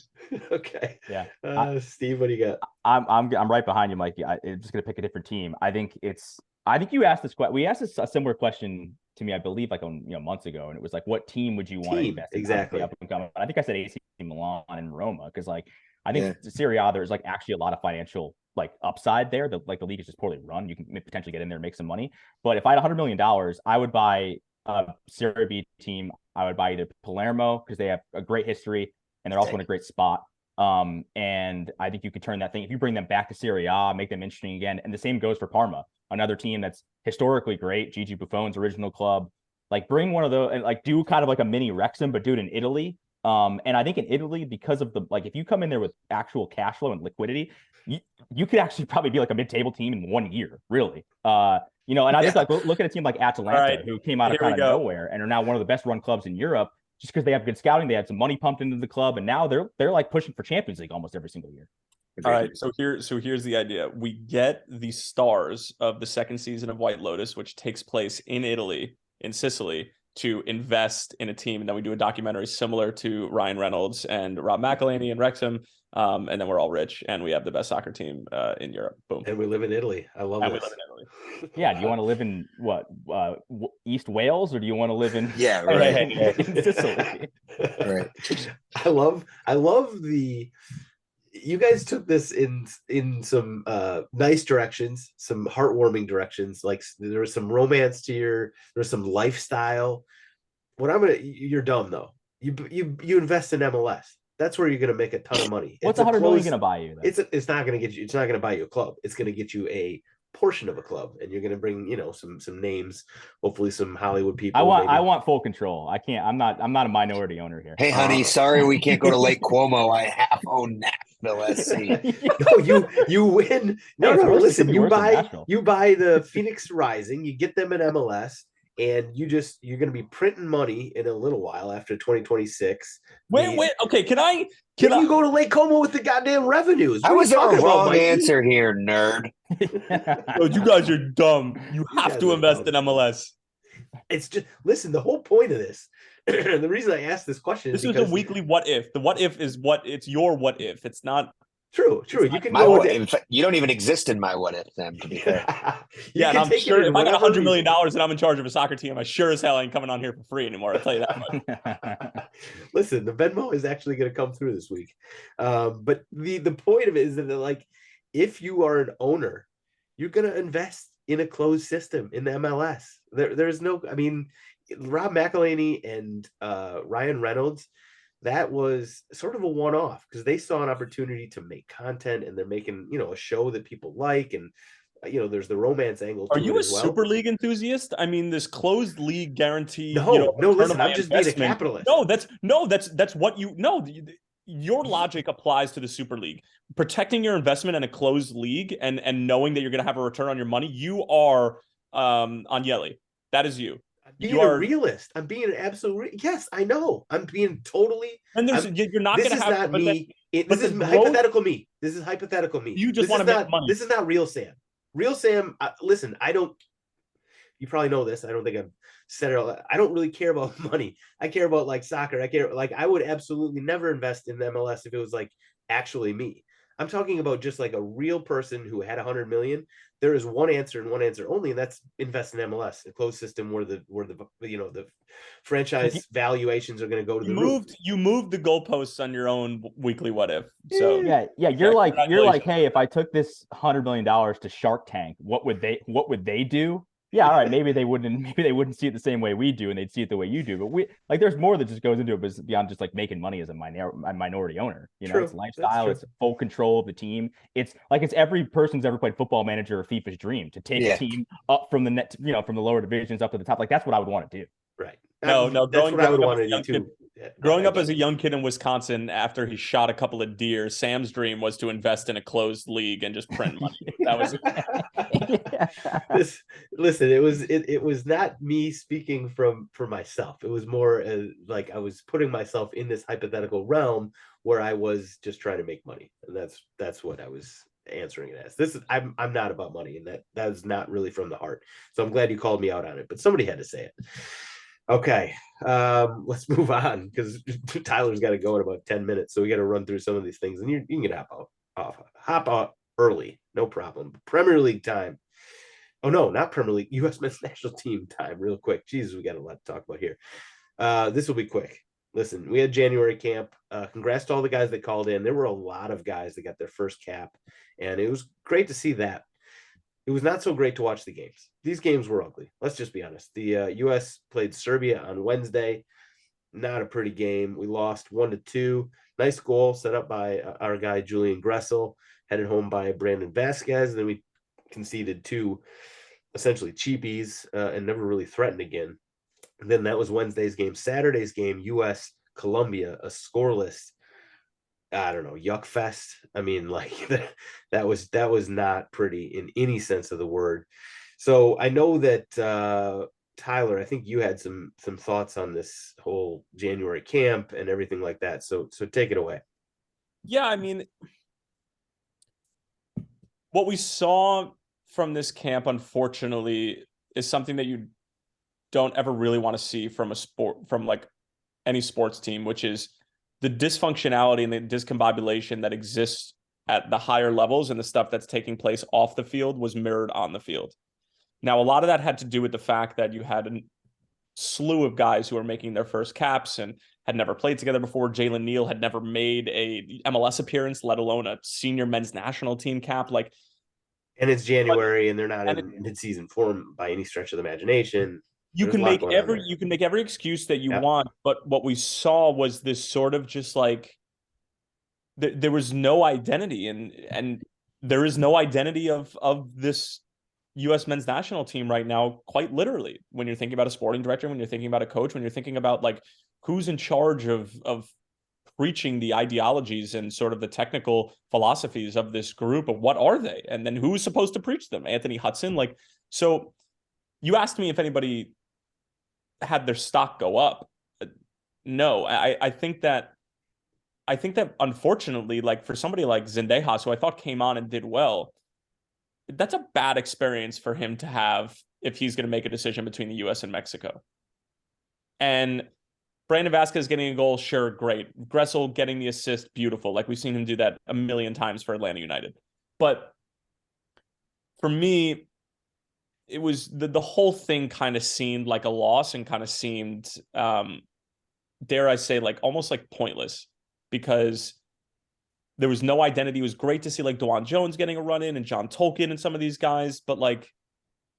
Okay. Yeah. Steve, what do you got? I'm right behind you, Mikey. I'm just gonna pick a different team. I think you asked this question. We asked a similar question to me, I believe, like on months ago, and it was like, what team would you want to invest in? Exactly. I think I said AC Milan and Roma, because like I think Serie A, there's like actually a lot of financial like upside there. The league is just poorly run. You can potentially get in there and make some money. But if I had $100 million, I would buy a Serie B team. I would buy either Palermo, because they have a great history and they're also in a great spot. And I think you could turn that thing, if you bring them back to Serie A, make them interesting again. And the same goes for Parma, another team that's historically great. Gigi Buffon's original club. Like bring one of those and like do kind of like a mini Wrexham, but do it in Italy. And I think in Italy, because of the like, if you come in there with actual cash flow and liquidity, you could actually probably be like a mid-table team in 1 year, really. And I just like look at a team like Atalanta, who came out of kind of nowhere and are now one of the best run clubs in Europe, just because they have good scouting. They had some money pumped into the club, and now they're like pushing for Champions League almost every single year. All right, so here's the idea. We get the stars of the 2nd season of White Lotus, which takes place in Italy, in Sicily, to invest in a team, and then we do a documentary similar to Ryan Reynolds and Rob McElhenney and Wrexham, and then we're all rich, and we have the best soccer team in Europe. Boom. And we live in Italy. I love this. We live in Italy. Yeah, do you want to live in East Wales, or do you want to live in in Sicily? Right. I love the. You guys took this in some nice directions, some heartwarming directions. Like there was some romance to there's some lifestyle. You're dumb though. You invest in MLS. That's where you're gonna make a ton of money. What's $100 million gonna buy you? Then? It's not gonna get you. It's not gonna buy you a club. It's gonna get you a portion of a club, and you're gonna bring some names, hopefully some Hollywood people. I want full control. I can't. I'm not a minority owner here. Hey honey, sorry we can't go to Lake Como. I half own Nashville SC. No, you win. No, listen, you buy the Phoenix Rising, you get them in MLS, and you're going to be printing money in a little while after 2026. Wait. Okay, can you go to Lake Como with the goddamn revenues? I was our wrong answer here, nerd. Oh, you guys are dumb. You have to invest in MLS. It's just listen. The whole point of this, the reason I asked this question is a weekly what if. The what if is your what if. It's not true. You can go. In fact, you don't even exist in my what if. Then to be fair, yeah. And I'm sure if I got $100 million and I'm in charge of a soccer team, I sure as hell ain't coming on here for free anymore. I'll tell you that much. Listen, the Venmo is actually going to come through this week. But the point of it is that like, if you are an owner, you're going to invest in a closed system in the MLS. There's no. I mean, Rob McElhenney and Ryan Reynolds. That was sort of a one-off because they saw an opportunity to make content, and they're making, a show that people like, and there's the romance angle. Are you a Super League enthusiast? I mean, this closed league guarantee. No, listen, I'm just being a capitalist. That's what you know. Your logic applies to the Super League. Protecting your investment in a closed league and knowing that you're going to have a return on your money. You are Agnelli. That is you. You are a realist. I'm being an absolute. Yes, I know. I'm being totally. And you're not going to have. Not me. This is hypothetical me. This is hypothetical me. You just want to make money. This is not real Sam. Real Sam. Listen, I don't. You probably know this. I don't think I've said it. I don't really care about money. I care about like soccer. I would absolutely never invest in the MLS if it was like actually me. I'm talking about just like a real person who had 100 million. There is one answer and one answer only, and that's invest in MLS, a closed system where the franchise valuations are going to go to the roof. You moved the goalposts on your own weekly what if. So yeah. You're like, hey, if I took this $100 million to Shark Tank, what would they do? Yeah, all right, maybe they wouldn't see it the same way we do, and they'd see it the way you do. But there's more that just goes into it beyond just like making money as a minority owner. It's lifestyle, it's full control of the team. It's every person's ever played Football Manager or FIFA's dream to take a team up from the net, from the lower divisions up to the top. Like that's what I would want to do. Right. No, that's what I would want to do too. Yeah, Growing up as a young kid in Wisconsin, after he shot a couple of deer, Sam's dream was to invest in a closed league and just print money. That was Listen, it was not me speaking for myself. It was more like I was putting myself in this hypothetical realm where I was just trying to make money, and that's what I was answering it as. I'm not about money, and that is not really from the heart. So I'm glad you called me out on it, but somebody had to say it. Okay, let's move on because Tyler's got to go in about 10 minutes, so we got to run through some of these things, and you can get hop out early, no problem. Premier League time. Oh no, not Premier League. U.S. men's national team time, real quick. Jesus, we got a lot to talk about here. This will be quick. Listen, we had January camp. Congrats to all the guys that called in. There were a lot of guys that got their first cap, and it was great to see that. It was not so great to watch the games. These games were ugly. Let's just be honest. The U.S. played Serbia on Wednesday. Not a pretty game. We lost 1-2. Nice goal set up by our guy Julian Gressel, headed home by Brandon Vasquez. Then we conceded 2 essentially cheapies and never really threatened again. And then that was Wednesday's game. Saturday's game, U.S. Colombia, a scoreless, I don't know, yuck fest. I mean, like that was not pretty in any sense of the word. So I know that Tyler, I think you had some thoughts on this whole January camp and everything like that. So take it away. Yeah, I mean, what we saw from this camp, unfortunately, is something that you don't ever really want to see from like any sports team, which is the dysfunctionality and the discombobulation that exists at the higher levels, and the stuff that's taking place off the field was mirrored on the field. Now, a lot of that had to do with the fact that you had a slew of guys who were making their first caps and had never played together before. Jalen Neal had never made a MLS appearance, let alone a senior men's national team cap. And it's January, and they're not in mid-season form by any stretch of the imagination. You can make every excuse that you want, but what we saw was this sort of just like there was no identity, and there is no identity of this U.S. men's national team right now, quite literally. When you're thinking about a sporting director, when you're thinking about a coach, when you're thinking about like who's in charge of preaching the ideologies and sort of the technical philosophies of this group, of what are they, and then who's supposed to preach them? Anthony Hudson, like, so you asked me if anybody had their stock go up. No, I think that unfortunately, like for somebody like Zendejas, who I thought came on and did well, that's a bad experience for him to have if he's going to make a decision between the U.S. and Mexico. And Brandon Vasquez getting a goal, sure, great. Gressel getting the assist, beautiful. Like we've seen him do that a million times for Atlanta United. But for me, it was the whole thing kind of seemed like a loss, and kind of seemed, dare I say, like almost like pointless, because there was no identity. It was great to see like DeJuan Jones getting a run in and John Tolkien and some of these guys, but like,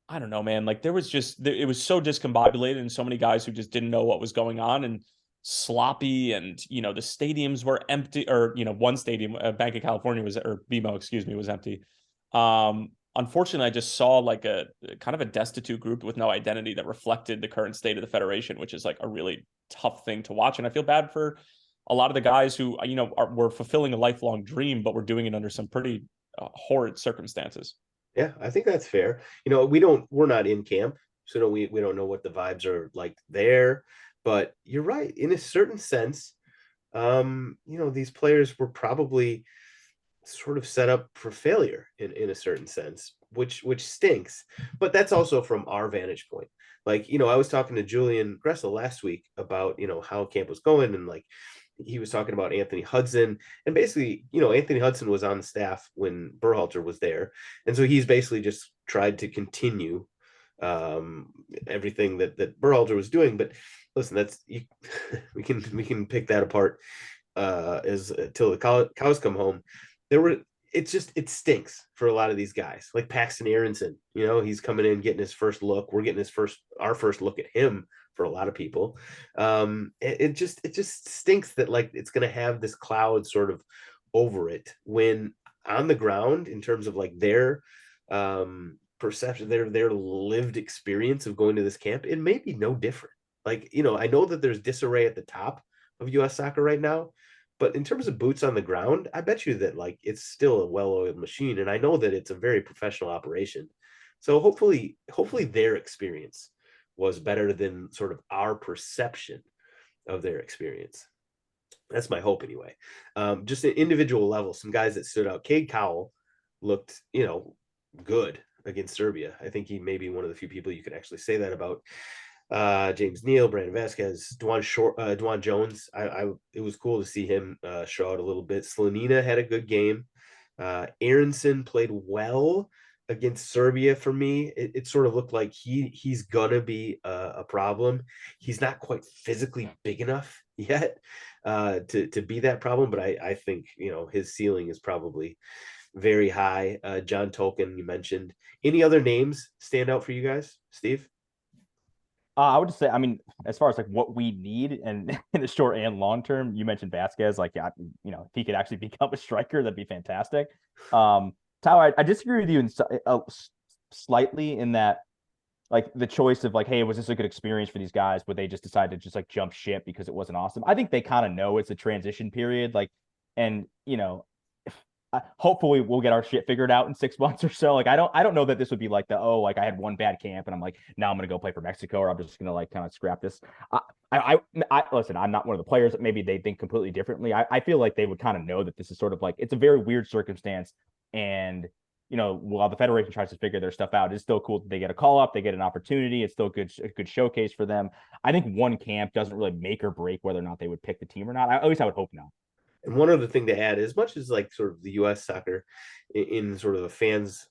I don't know, man. Like it was so discombobulated, and so many guys who just didn't know what was going on, and sloppy, and the stadiums were empty, or one stadium, Bank of California or BMO, excuse me, was empty. Unfortunately, I just saw like a kind of a destitute group with no identity that reflected the current state of the federation, which is like a really tough thing to watch. And I feel bad for a lot of the guys who, were fulfilling a lifelong dream, but were doing it under some pretty horrid circumstances. Yeah, I think that's fair. We're not in camp, so we don't know what the vibes are like there. But you're right, in a certain sense. These players were probably sort of set up for failure in a certain sense, which stinks. But that's also from our vantage point. Like, I was talking to Julian Gressel last week about, how camp was going, and like he was talking about Anthony Hudson, and basically, Anthony Hudson was on the staff when Berhalter was there. And so he's basically just tried to continue everything that Berhalter was doing. But listen, we can pick that apart as till the cows come home. It stinks for a lot of these guys, like Paxton Aronson. He's coming in, getting his first look. We're getting our first look at him for a lot of people. It just stinks that like it's going to have this cloud sort of over it, when on the ground, in terms of like their perception, their lived experience of going to this camp, it may be no different. Like, I know that there's disarray at the top, of US soccer right now. But in terms of boots on the ground, I bet you that like it's still a well-oiled machine. And I know that it's a very professional operation. So hopefully their experience was better than sort of our perception of their experience. That's my hope anyway. Just at individual level, some guys that stood out. Cade Cowell looked, good against Serbia. I think he may be one of the few people you could actually say that about. James Neal, Brandon Vasquez, Dwan Jones. It was cool to see him show out a little bit. Slanina had a good game. Aronson played well against Serbia for me. It sort of looked like he's gonna be a problem. He's not quite physically big enough yet to be that problem, but I think his ceiling is probably very high. John Tolkien, you mentioned. Any other names stand out for you guys, Steve? I would just say, I mean, as far as like what we need and in the short and long term, you mentioned Vasquez. Like, yeah, if he could actually become a striker, that'd be fantastic. Tyler, I disagree with you slightly in that, like, the choice of like, hey, was this a good experience for these guys? Would they just decide to just like jump ship because it wasn't awesome? I think they kind of know it's a transition period, like, and hopefully we'll get our shit figured out in 6 months or so. Like, I don't know that this would be like like I had one bad camp and I'm like, now I'm gonna go play for Mexico, or I'm just gonna like kind of scrap this. I listen, I'm not one of the players. Maybe they think completely differently. I feel like they would kind of know that this is sort of like, it's a very weird circumstance, and while the federation tries to figure their stuff out, it's still cool that they get a call up, they get an opportunity. It's still a good showcase for them. I think one camp doesn't really make or break whether or not they would pick the team or not. At least I would hope not. And one other thing to add, as much as like sort of the U.S. soccer in sort of the fans'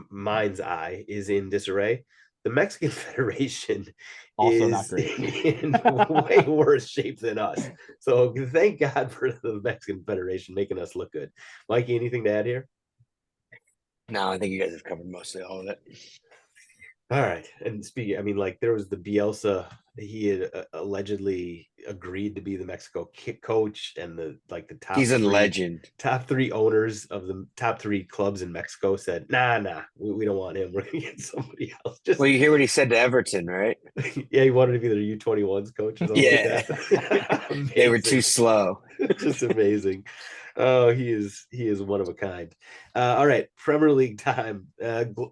mind's eye is in disarray, the Mexican Federation Also is not great. in way worse shape than us. So thank God for the Mexican Federation making us look good. Mikey, anything to add here? No, I think you guys have covered mostly all of it. All right. And speaking, I mean, like there was the Bielsa, he had allegedly agreed to be the Mexico coach, and the top He's a legend. Top three owners of the top three clubs in Mexico said, nah, we don't want him. We're gonna get somebody else. Well, you hear what he said to Everton, right? Yeah, he wanted to be their U21s coach or something like that. They were too slow. Just amazing. Oh, he is one of a kind. All right, Premier League time.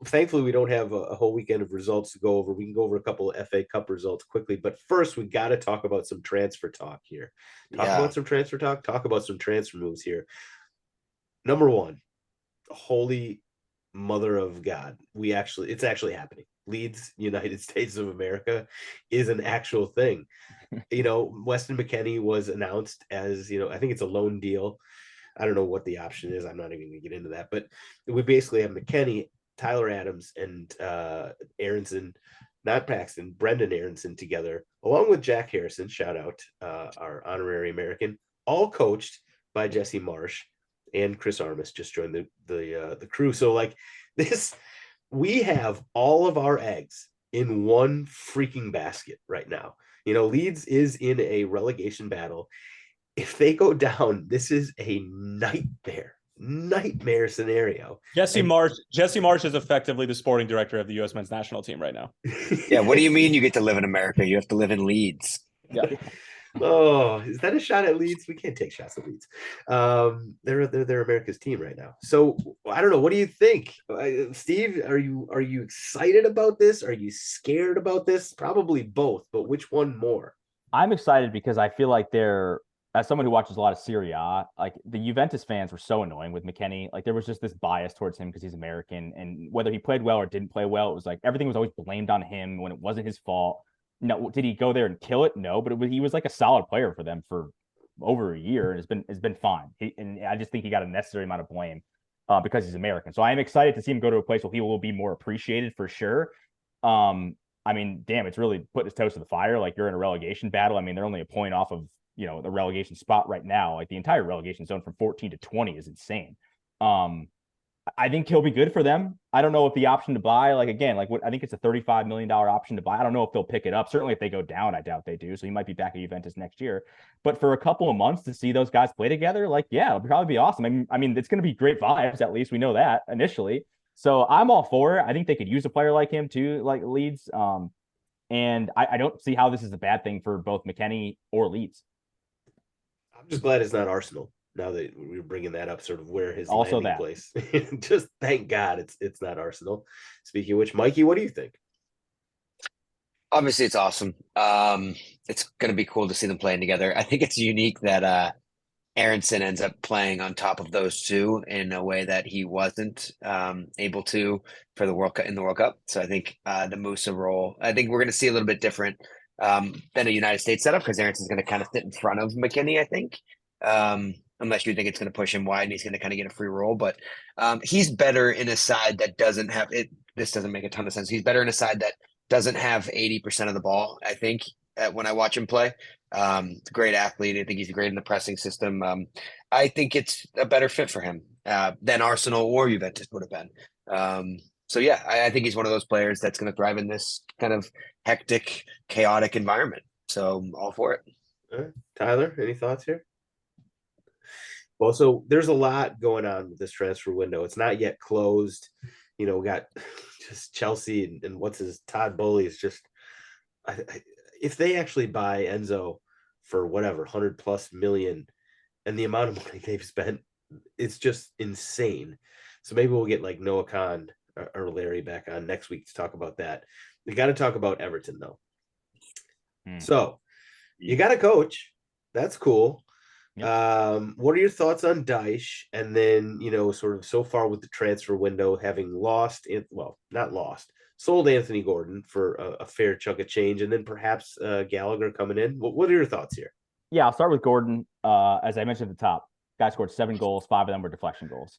Thankfully, we don't have a whole weekend of results to go over. We can go over a couple of FA Cup results quickly, but first we got to talk about some transfer talk here. Talk about some transfer talk. Talk about some transfer moves here. Number one, holy mother of God, it's actually happening. Leeds, United States of America, is an actual thing. Weston McKennie was announced as, I think it's a loan deal. I don't know what the option is. I'm not even going to get into that. But we basically have McKennie, Tyler Adams, and Aronson, not Paxton, Brendan Aronson together, along with Jack Harrison, shout out, our honorary American, all coached by Jesse Marsh, and Chris Armas just joined the crew. So like this, we have all of our eggs in one freaking basket right now. Leeds is in a relegation battle. If they go down, this is a nightmare scenario. Jesse Marsh is effectively the sporting director of the U.S. men's national team right now. Yeah, what do you mean you get to live in America? You have to live in Leeds. Yeah. Oh, is that a shot at Leeds? We can't take shots at Leeds. They're America's team right now. So I don't know. What do you think, Steve? Are you excited about this? Are you scared about this? Probably both, but which one more? I'm excited because I feel like as someone who watches a lot of Serie A, like the Juventus fans were so annoying with McKennie. Like there was just this bias towards him because he's American, and whether he played well or didn't play well, it was like everything was always blamed on him when it wasn't his fault. No, did he go there and kill it? No, but he was like a solid player for them for over a year, and it's been fine. And I just think he got a necessary amount of blame because he's American. So I am excited to see him go to a place where he will be more appreciated for sure. I mean, damn, it's really putting his toes to the fire. Like you're in a relegation battle. I mean, they're only a point off of the relegation spot right now. Like the entire relegation zone from 14 to 20 is insane. I think he'll be good for them. I don't know if the option to buy, I think it's a $35 million option to buy. I don't know if they'll pick it up. Certainly if they go down, I doubt they do. So he might be back at Juventus next year. But for a couple of months to see those guys play together, it'll probably be awesome. I mean, it's going to be great vibes. At least we know that initially. So I'm all for it. I think they could use a player like him too, like Leeds. And I don't see how this is a bad thing for both McKennie or Leeds. I'm just glad it's not Arsenal. Now that we're bringing that up, sort of where his Also landing that. place. Just thank God it's not Arsenal. Speaking of which, Mikey, what do you think? Obviously, it's awesome. It's going to be cool to see them playing together. I think it's unique that Aronson ends up playing on top of those two in a way that he wasn't able to for the World Cup in the World Cup. So I think the Musa role, I think we're going to see a little bit different than a United States setup because Aronson's going to kind of sit in front of McKinney, I think. Unless you think it's going to push him wide and he's going to kind of get a free role, but he's better in a side that doesn't have it. This doesn't make a ton of sense. He's better in a side that doesn't have 80% of the ball, I think, when I watch him play. Great athlete. I think he's great in the pressing system. I think it's a better fit for him than Arsenal or Juventus would have been. So yeah, I think he's one of those players that's going to thrive in this kind of hectic, chaotic environment. So I'm all for it. All right. Tyler, any thoughts here? Well, so there's a lot going on with this transfer window. It's not yet closed. We got just Chelsea and what's his Todd Bowley is just if they actually buy Enzo for whatever 100+ million and the amount of money they've spent, it's just insane. So maybe we'll get like Noah Khan or Larry back on next week to talk about that. We got to talk about Everton though. So you got a coach. That's cool. Yep. What are your thoughts on Dyche? And then, sort of so far with the transfer window, having sold Anthony Gordon for a fair chunk of change, and then perhaps Gallagher coming in. What are your thoughts here? Yeah, I'll start with Gordon. As I mentioned at the top, guy scored 7 goals, 5 of them were deflection goals.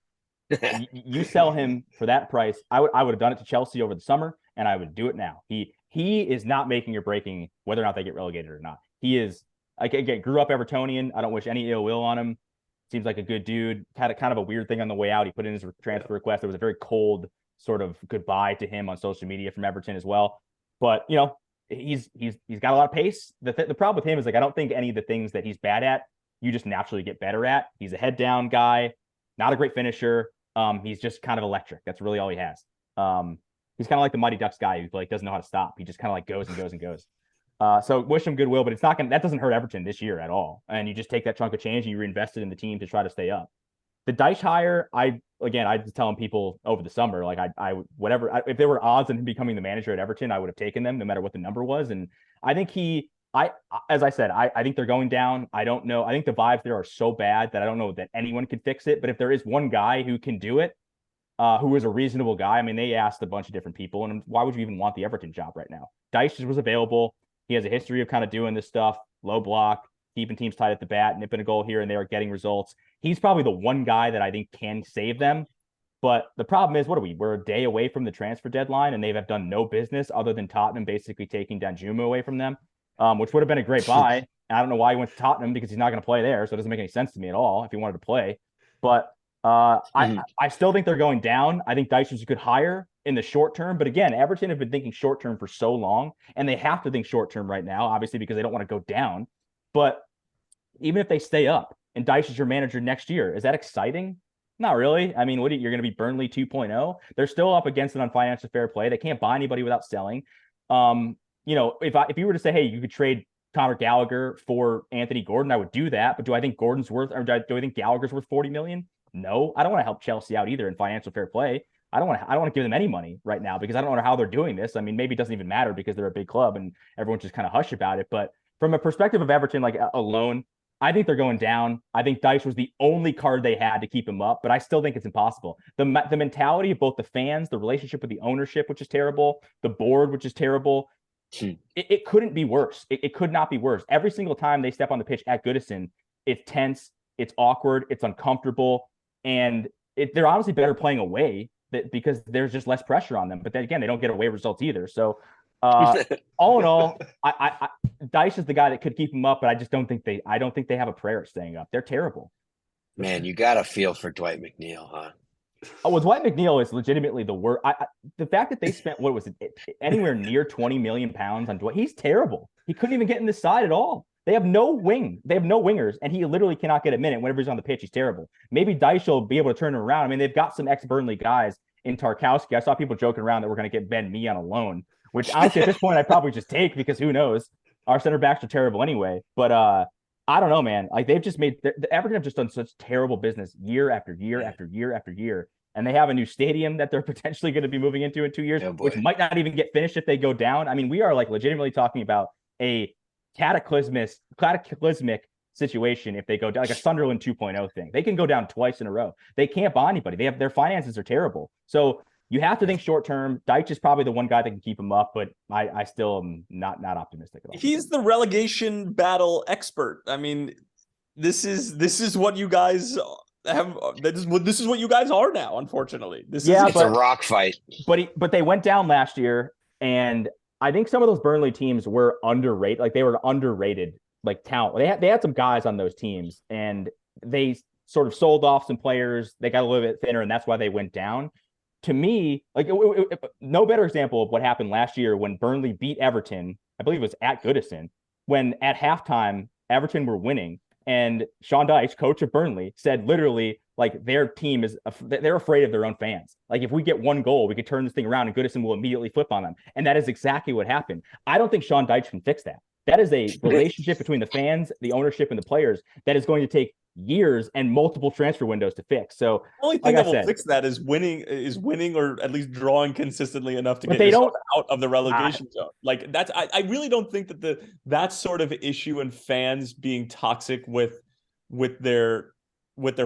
You sell him for that price. I would have done it to Chelsea over the summer, and I would do it now. He is not making or breaking whether or not they get relegated or not. He is. Again, grew up Evertonian. I don't wish any ill will on him. Seems like a good dude. Had kind of a weird thing on the way out. He put in his transfer request. There was a very cold sort of goodbye to him on social media from Everton as well. But he's got a lot of pace. The problem with him is I don't think any of the things that he's bad at you just naturally get better at. He's a head down guy, not a great finisher. He's just kind of electric. That's really all he has. He's kind of like the Mighty Ducks guy who doesn't know how to stop. He just kind of goes and goes and goes. So wish him goodwill, but that doesn't hurt Everton this year at all. And you just take that chunk of change and you reinvest it in the team to try to stay up. The Dyche hire, I was telling people over the summer, if there were odds on him becoming the manager at Everton, I would have taken them no matter what the number was. And I think as I said, I think they're going down. I don't know. I think the vibes there are so bad that I don't know that anyone can fix it. But if there is one guy who can do it, who is a reasonable guy, I mean, they asked a bunch of different people, and why would you even want the Everton job right now? Dyche was available. He has a history of kind of doing this stuff, low block, keeping teams tight at the bat, nipping a goal here and there, getting results. He's probably the one guy that I think can save them. But the problem is, we're a day away from the transfer deadline, and they have done no business other than Tottenham basically taking Danjuma away from them, which would have been a great buy. I don't know why he went to Tottenham because he's not going to play there, so it doesn't make any sense to me at all if he wanted to play. But I still think they're going down. I think Dyche was a good hire in the short term. But again, Everton have been thinking short term for so long, and they have to think short term right now, obviously, because they don't want to go down. But even if they stay up and Dyche is your manager next year, is that exciting? Not really. I mean, you're going to be Burnley 2.0. They're still up against it on financial fair play. They can't buy anybody without selling. If you were to say, hey, you could trade Conor Gallagher for Anthony Gordon, I would do that. But do I think Gordon's worth, or do I think Gallagher's worth 40 million? No, I don't want to help Chelsea out either in financial fair play. I don't want to give them any money right now because I don't know how they're doing this. I mean, maybe it doesn't even matter because they're a big club and everyone's just kind of hush about it. But from a perspective of Everton, alone, I think they're going down. I think Dyche was the only card they had to keep him up, but I still think it's impossible. The mentality of both the fans, the relationship with the ownership, which is terrible, the board, which is terrible. It couldn't be worse. It could not be worse. Every single time they step on the pitch at Goodison, it's tense, it's awkward, it's uncomfortable, and they're honestly better playing away because there's just less pressure on them. But then again, they don't get away results either. So all in all, I Dyche is the guy that could keep them up, but I don't think they have a prayer at staying up. They're terrible. Man, you got to feel for Dwight McNeil, huh? Oh, well, Dwight McNeil is legitimately the worst. The fact that they spent, anywhere near 20 million pounds on Dwight, he's terrible. He couldn't even get in the side at all. They have no wing. They have no wingers, and he literally cannot get a minute whenever he's on the pitch. He's terrible. Maybe Dyche will be able to turn him around. I mean, they've got some ex-Burnley guys in Tarkowski. I saw people joking around that we're going to get Ben Mee on a loan, which honestly at this point I'd probably just take because who knows? Our center backs are terrible anyway. But I don't know, man. Like they've just made the Everton have just done such terrible business year after year after year after year. And they have a new stadium that they're potentially going to be moving into in 2 years, which might not even get finished if they go down. I mean, we are like legitimately talking about a cataclysmic situation if they go down, like a Sunderland 2.0 thing. They can go down twice in a row. They can't buy anybody. They have their finances are terrible. So you have to think short term. Deitch is probably the one guy that can keep him up, but I still am not optimistic at all. He's the relegation battle expert. I mean, this is what you guys have. This is what you guys are now. Unfortunately, it's a rock fight. But they went down last year, and I think some of those Burnley teams were underrated. Like they were underrated, like talent. They had some guys on those teams, and they sort of sold off some players. They got a little bit thinner, and that's why they went down. To me, like no better example of what happened last year when Burnley beat Everton. I believe it was at Goodison, when at halftime Everton were winning, and Sean Dyche, coach of Burnley, said literally like their team they're afraid of their own fans. Like if we get one goal, we could turn this thing around and Goodison will immediately flip on them. And that is exactly what happened. I don't think Sean Dyche can fix that. That is a relationship between the fans, the ownership, and the players that is going to take years and multiple transfer windows to fix. So the only thing that will fix that is winning or at least drawing consistently enough to get yourself out of the relegation zone. Like that's I really don't think that that sort of issue and fans being toxic with their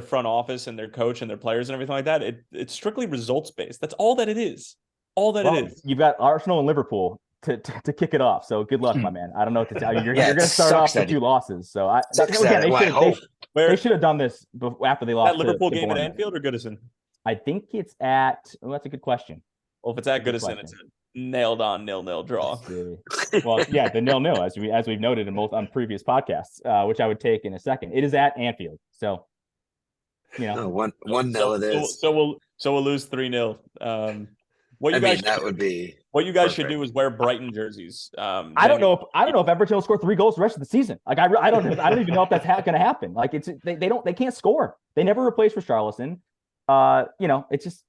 front office and their coach and their players and everything like that. It's strictly results based. That's all that it is. It is. You've got Arsenal and Liverpool to kick it off. So good luck, my man. I don't know what to tell you. You're going to start off with 2 losses. So they should have done this after they lost. That Liverpool game at Anfield or Goodison? I think it's at. Oh, that's a good question. Well, if it's at Goodison, it's a nailed on 0-0 draw. Well, yeah, the 0-0 as we've noted on previous podcasts, which I would take in a second. It is at Anfield, so 1-0 it is. So we'll lose 3-0. What you guys should do is wear Brighton jerseys. I don't know if Everton will score 3 goals the rest of the season. Like I don't even know if that's going to happen. Like they can't score. They never replaced Richarlison. It's just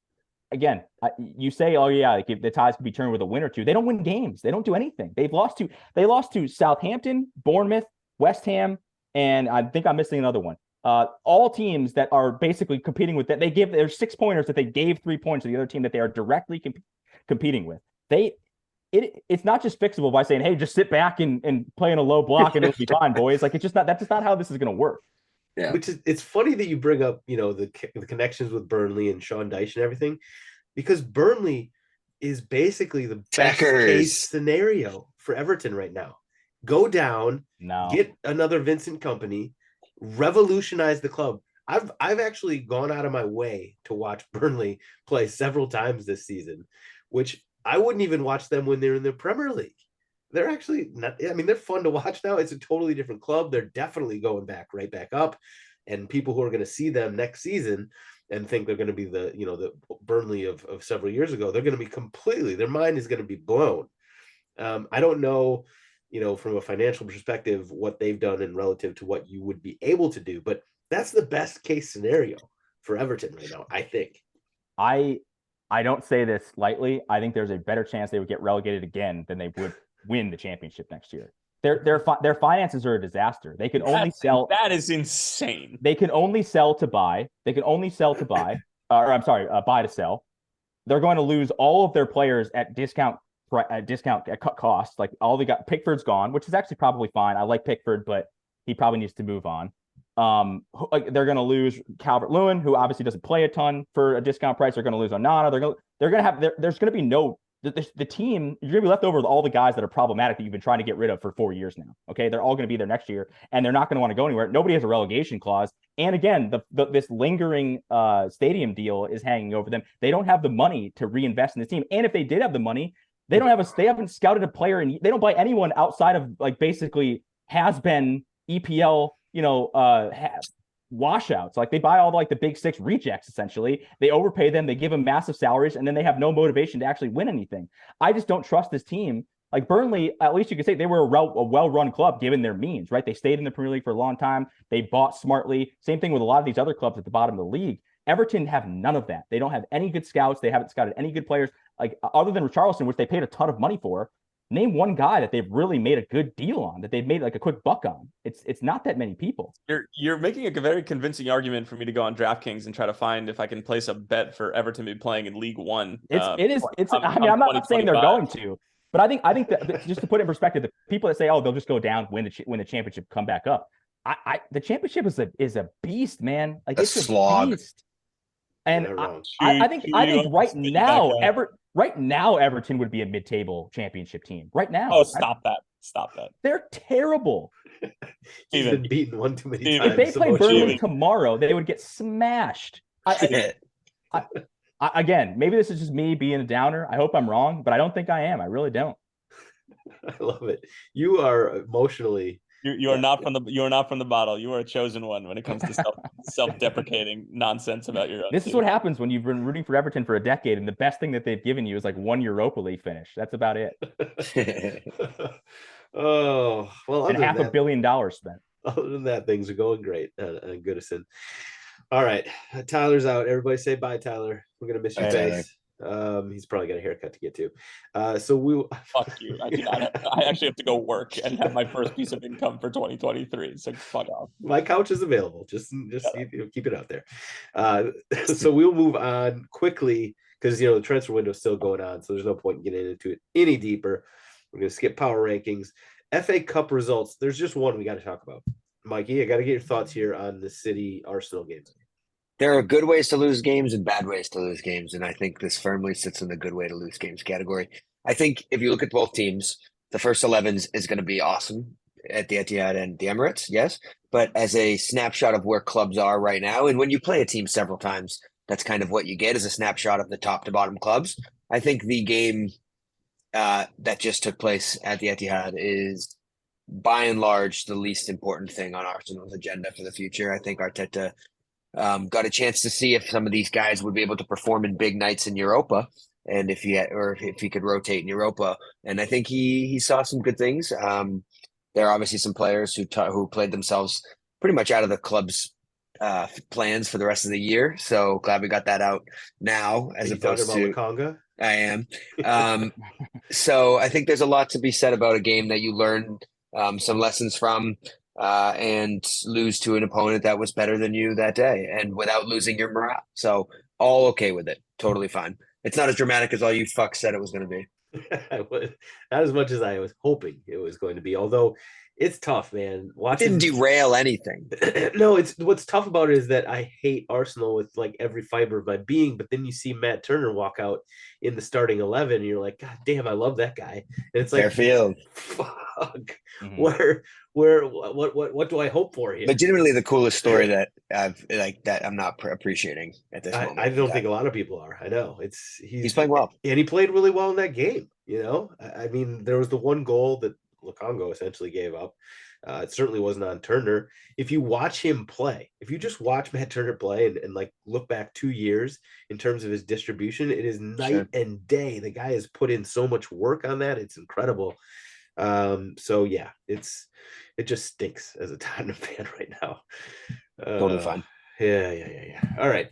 again, you say, oh yeah, like if the ties can be turned with a win or two. They don't win games. They don't do anything. They lost to Southampton, Bournemouth, West Ham, and I think I'm missing another one. All teams that are basically competing with that, there's 6 pointers that they gave 3 points to the other team that they are directly competing with. It's not just fixable by saying, hey, just sit back and play in a low block and it'll be fine, boys. Like that's just not how this is going to work. Yeah. It's funny that you bring up, the connections with Burnley and Sean Dyche and everything, because Burnley is basically the best case scenario for Everton right now. Go down, get another Vincent Kompany, revolutionize the club. I've actually gone out of my way to watch Burnley play several times this season, which I wouldn't even watch them when they're in the Premier League. They're actually not, I mean, they're fun to watch now. It's a totally different club. They're definitely going right back up. And people who are going to see them next season and think they're going to be the Burnley of several years ago, they're going to be their mind is going to be blown. I don't know, from a financial perspective, what they've done in relative to what you would be able to do, but that's the best case scenario for Everton right now, I think. I don't say this lightly. I think there's a better chance they would get relegated again than they would win the championship next year. Their finances are a disaster. They can only sell. That is insane. They can only sell to buy. They can only sell to buy. Buy to sell. They're going to lose all of their players at discount at cut cost. Like all they got, Pickford's gone, which is actually probably fine. I like Pickford, but he probably needs to move on. They're going to lose Calvert-Lewin, who obviously doesn't play a ton for a discount price. They're going to lose Onana. They're going to have there's going to be the team. You're going to be left over with all the guys that are problematic that you've been trying to get rid of for 4 years now. Okay, they're all going to be there next year, and they're not going to want to go anywhere. Nobody has a relegation clause, and again, this lingering stadium deal is hanging over them. They don't have the money to reinvest in the team, and if they did have the money, they haven't scouted a player, and they don't buy anyone outside of like basically has been EPL. Washouts. Like they buy all the big 6 rejects. Essentially, they overpay them, they give them massive salaries, and then they have no motivation to actually win anything. I just don't trust this team. Like Burnley, at least you could say they were a well-run club given their means, right? They stayed in the Premier League for a long time. They bought smartly. Same thing with a lot of these other clubs at the bottom of the league. Everton have none of that. They don't have any good scouts. They haven't scouted any good players, like other than Richarlison, which they paid a ton of money for. Name one guy that they've really made a good deal on, that they've made like a quick buck on. It's not that many people. You're making a very convincing argument for me to go on DraftKings and try to find if I can place a bet for Everton to be playing in League One. I mean, I'm not saying they're going to, but I think that just to put it in perspective, the people that say, oh, they'll just go down, win the championship, come back up. The championship is a beast, man. Like it's a slog. Beast. And I think right now Everton would be a mid-table championship team. Right now. Oh, stop that. They're terrible. He's been beaten one too many times. If they played Burnley tomorrow, they would get smashed. Again, maybe this is just me being a downer. I hope I'm wrong, but I don't think I am. I really don't. I love it. You are emotionally. You are not from the bottle. You are a chosen one when it comes to self-deprecating nonsense about your own This team. is what happens when you've been rooting for Everton for a decade, and the best thing that they've given you is like one Europa League finish. That's about it. Oh, well, and $500 million spent. Other than that, things are going great on Goodison. All right, Tyler's out. Everybody say bye, Tyler. We're gonna miss your face. He's probably got a haircut to get to. So we fuck you. I do not. I actually have to go work and have my first piece of income for 2023. So fuck off. My couch is available. Just keep it out there. So we'll move on quickly because the transfer window is still going on. So there's no point in getting into it any deeper. We're gonna skip power rankings. FA Cup results. There's just one we got to talk about. Mikey, I got to get your thoughts here on the City Arsenal game. There are good ways to lose games and bad ways to lose games, and I think this firmly sits in the good way to lose games category. I think if you look at both teams, the first 11s is going to be awesome at the Etihad and the Emirates, yes, but as a snapshot of where clubs are right now, and when you play a team several times, that's kind of what you get is a snapshot of the top to bottom clubs. I think the game that just took place at the Etihad is by and large the least important thing on Arsenal's agenda for the future. I think Arteta got a chance to see if some of these guys would be able to perform in big nights in Europa, and if he could rotate in Europa. And I think he saw some good things. There are obviously some players who played themselves pretty much out of the club's plans for the rest of the year. So glad we got that out now, as opposed to Conga. I am. So I think there's a lot to be said about a game that you learn some lessons from. And lose to an opponent that was better than you that day, and without losing your morale. So all okay with it. Totally fine. It's not as dramatic as all you fucks said it was going to be. Not as much as I was hoping it was going to be, although it's tough, man. Didn't derail anything. No, what's tough about it is that I hate Arsenal with like every fiber of my being, but then you see Matt Turner walk out in the starting 11 and you're like, God damn, I love that guy. And it's like, Fairfield. Fuck. Mm-hmm. What do I hope for here? Legitimately the coolest story that I'm not appreciating at this moment. I don't think a lot of people are. I know he's playing well, and he played really well in that game. I mean, there was the one goal that Lukongo essentially gave up. It certainly wasn't on Turner. If you watch him play, if you just watch Matt Turner play and like look back 2 years in terms of his distribution, it is night and day. The guy has put in so much work on that. It's incredible. So yeah, it just stinks as a Tottenham fan right now. Totally fine. Yeah. All right.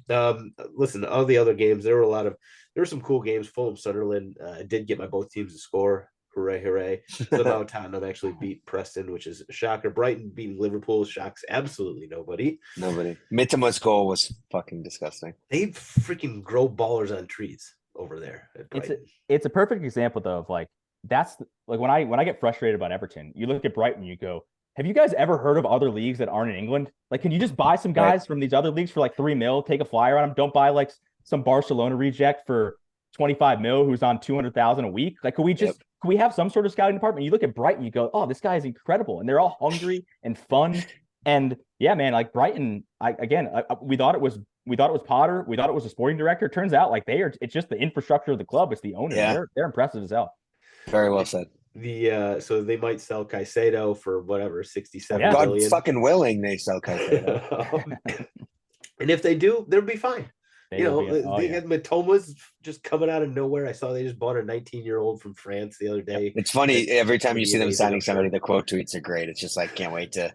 Listen, all the other games, there were some cool games. Fulham, Sunderland. I did get my both teams to score. Hooray. Somehow Tottenham actually beat Preston, which is a shocker. Brighton beating Liverpool shocks absolutely nobody. Mitama's goal was fucking disgusting. They freaking grow ballers on trees over there at Brighton. It's a perfect example though of like, that's like when I get frustrated about Everton, you look at Brighton, you go, have you guys ever heard of other leagues that aren't in England? Like, can you just buy some guys from these other leagues for like $3 million, take a flyer on them? Don't buy like some Barcelona reject for $25 million who's on $200,000 a week. Like, can we have some sort of scouting department? You look at Brighton, you go, oh, this guy is incredible, and they're all hungry and fun. And yeah, man, like Brighton, we thought it was Potter, we thought it was a sporting director. Turns out like it's just the infrastructure of the club. It's the owner. Yeah. They're impressive as hell. Very well said. So they might sell Caicedo for whatever, 67 God million. fucking willing they sell Caicedo. And if they do, they'll be fine. They had Matoma's just coming out of nowhere. I saw they just bought a 19-year-old from France the other day. It's funny every time you see them signing somebody, the quote tweets are great. It's just like can't wait to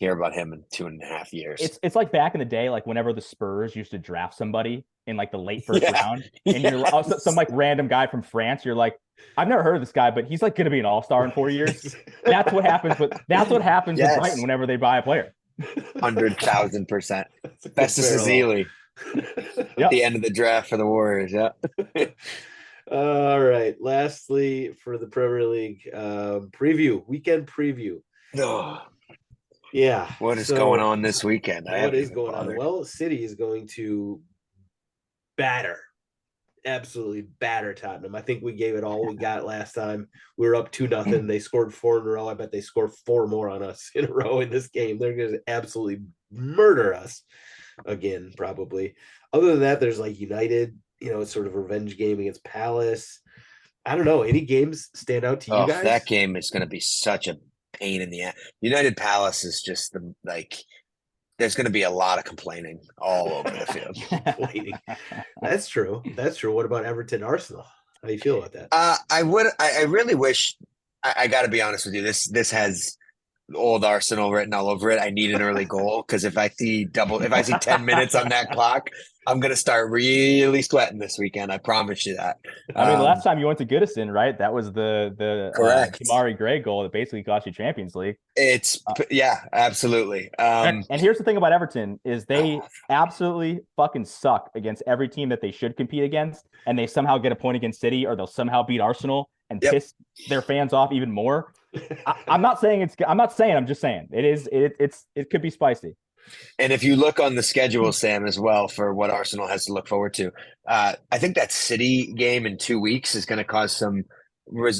hear about him in 2.5 years. It's like back in the day, like whenever the Spurs used to draft somebody in like the late first round, and you're some like random guy from France. You're like, I've never heard of this guy, but he's like going to be an all-star in 4 years. That's what happens with Brighton whenever they buy a player. 100,000%. Festus Ezeli at the end of the draft for the Warriors. Yeah. All right. Lastly, for the Premier League weekend preview. Oh, yeah. What is going on this weekend? What is going on? Well, City is going to absolutely batter Tottenham. I think we gave it all we got last time. We were up 2-0. They scored 4 in a row. I bet they score 4 more on us in a row in this game. They're going to absolutely murder us again, probably. Other than that, there's like United, it's sort of a revenge game against Palace. I don't know. Any games stand out to you guys? That game is going to be such a pain in the ass. United Palace is just there's going to be a lot of complaining all over the field. Complaining. That's true. What about Everton Arsenal? How do you feel about that? I really wish, I got to be honest with you. This has old Arsenal written all over it. I need an early goal because if I see 10 minutes on that clock, I'm going to start really sweating this weekend. I promise you that. I mean, last time you went to Goodison, right? That was the correct Kamari Gray goal that basically cost you Champions League. Absolutely. And here's the thing about Everton is they absolutely fucking suck against every team that they should compete against, and they somehow get a point against City, or they'll somehow beat Arsenal and piss their fans off even more. I'm not saying I'm just saying it could be spicy. And if you look on the schedule, Sam, as well, for what Arsenal has to look forward to, I think that City game in 2 weeks is going to cause some.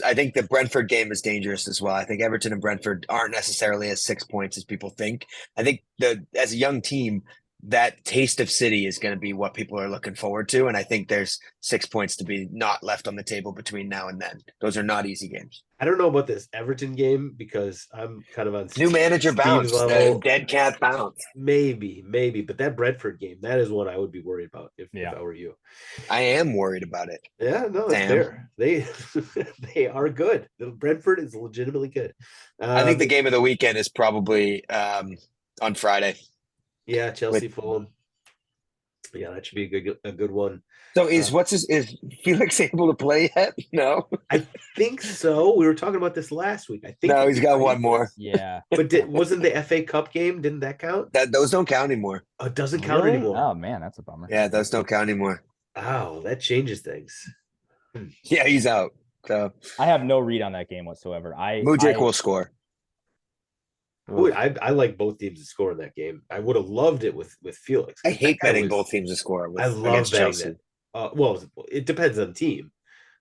I think the Brentford game is dangerous as well. I think Everton and Brentford aren't necessarily as 6 points as people think. I think as a young team, that taste of City is going to be what people are looking forward to. And I think there's 6 points to be not left on the table between now and then. Those are not easy games. I don't know about this Everton game because I'm kind of on new manager bounce, dead cat bounce. Maybe, but that Brentford game, that is what I would be worried about if I were you. I am worried about it. Yeah, no, it's fair. They are good. Brentford is legitimately good. I think the game of the weekend is probably on Friday. Yeah, Chelsea Fulham. Yeah, that should be a good one. So is Felix able to play yet? No, I think so. We were talking about this last week. I think he's got one more. Yeah, but wasn't the FA Cup game? Didn't that count? Those don't count anymore. Oh, it doesn't count anymore. Oh man, that's a bummer. Yeah, those don't count anymore. Wow, that changes things. Yeah, he's out. So I have no read on that game whatsoever. Mudryk will score. Ooh, I like both teams to score in that game. I would have loved it with Felix. I hate betting both teams to score. I love betting that. Well, it depends on the team,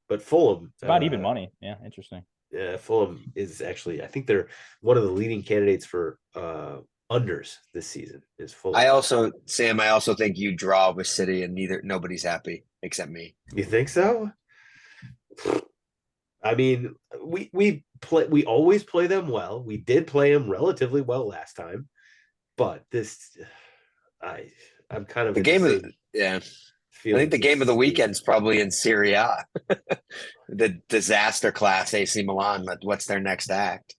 but Fulham it's about even money. Yeah, interesting. Yeah, Fulham is actually. I think they're one of the leading candidates for unders this season. Is Fulham. I also think you draw with City, and nobody's happy except me. You think so? I mean, we always play them well. We did play them relatively well last time, but I'm kind of the game of I think the game of the weekend is probably in Serie A. The disaster class AC Milan. What's their next act?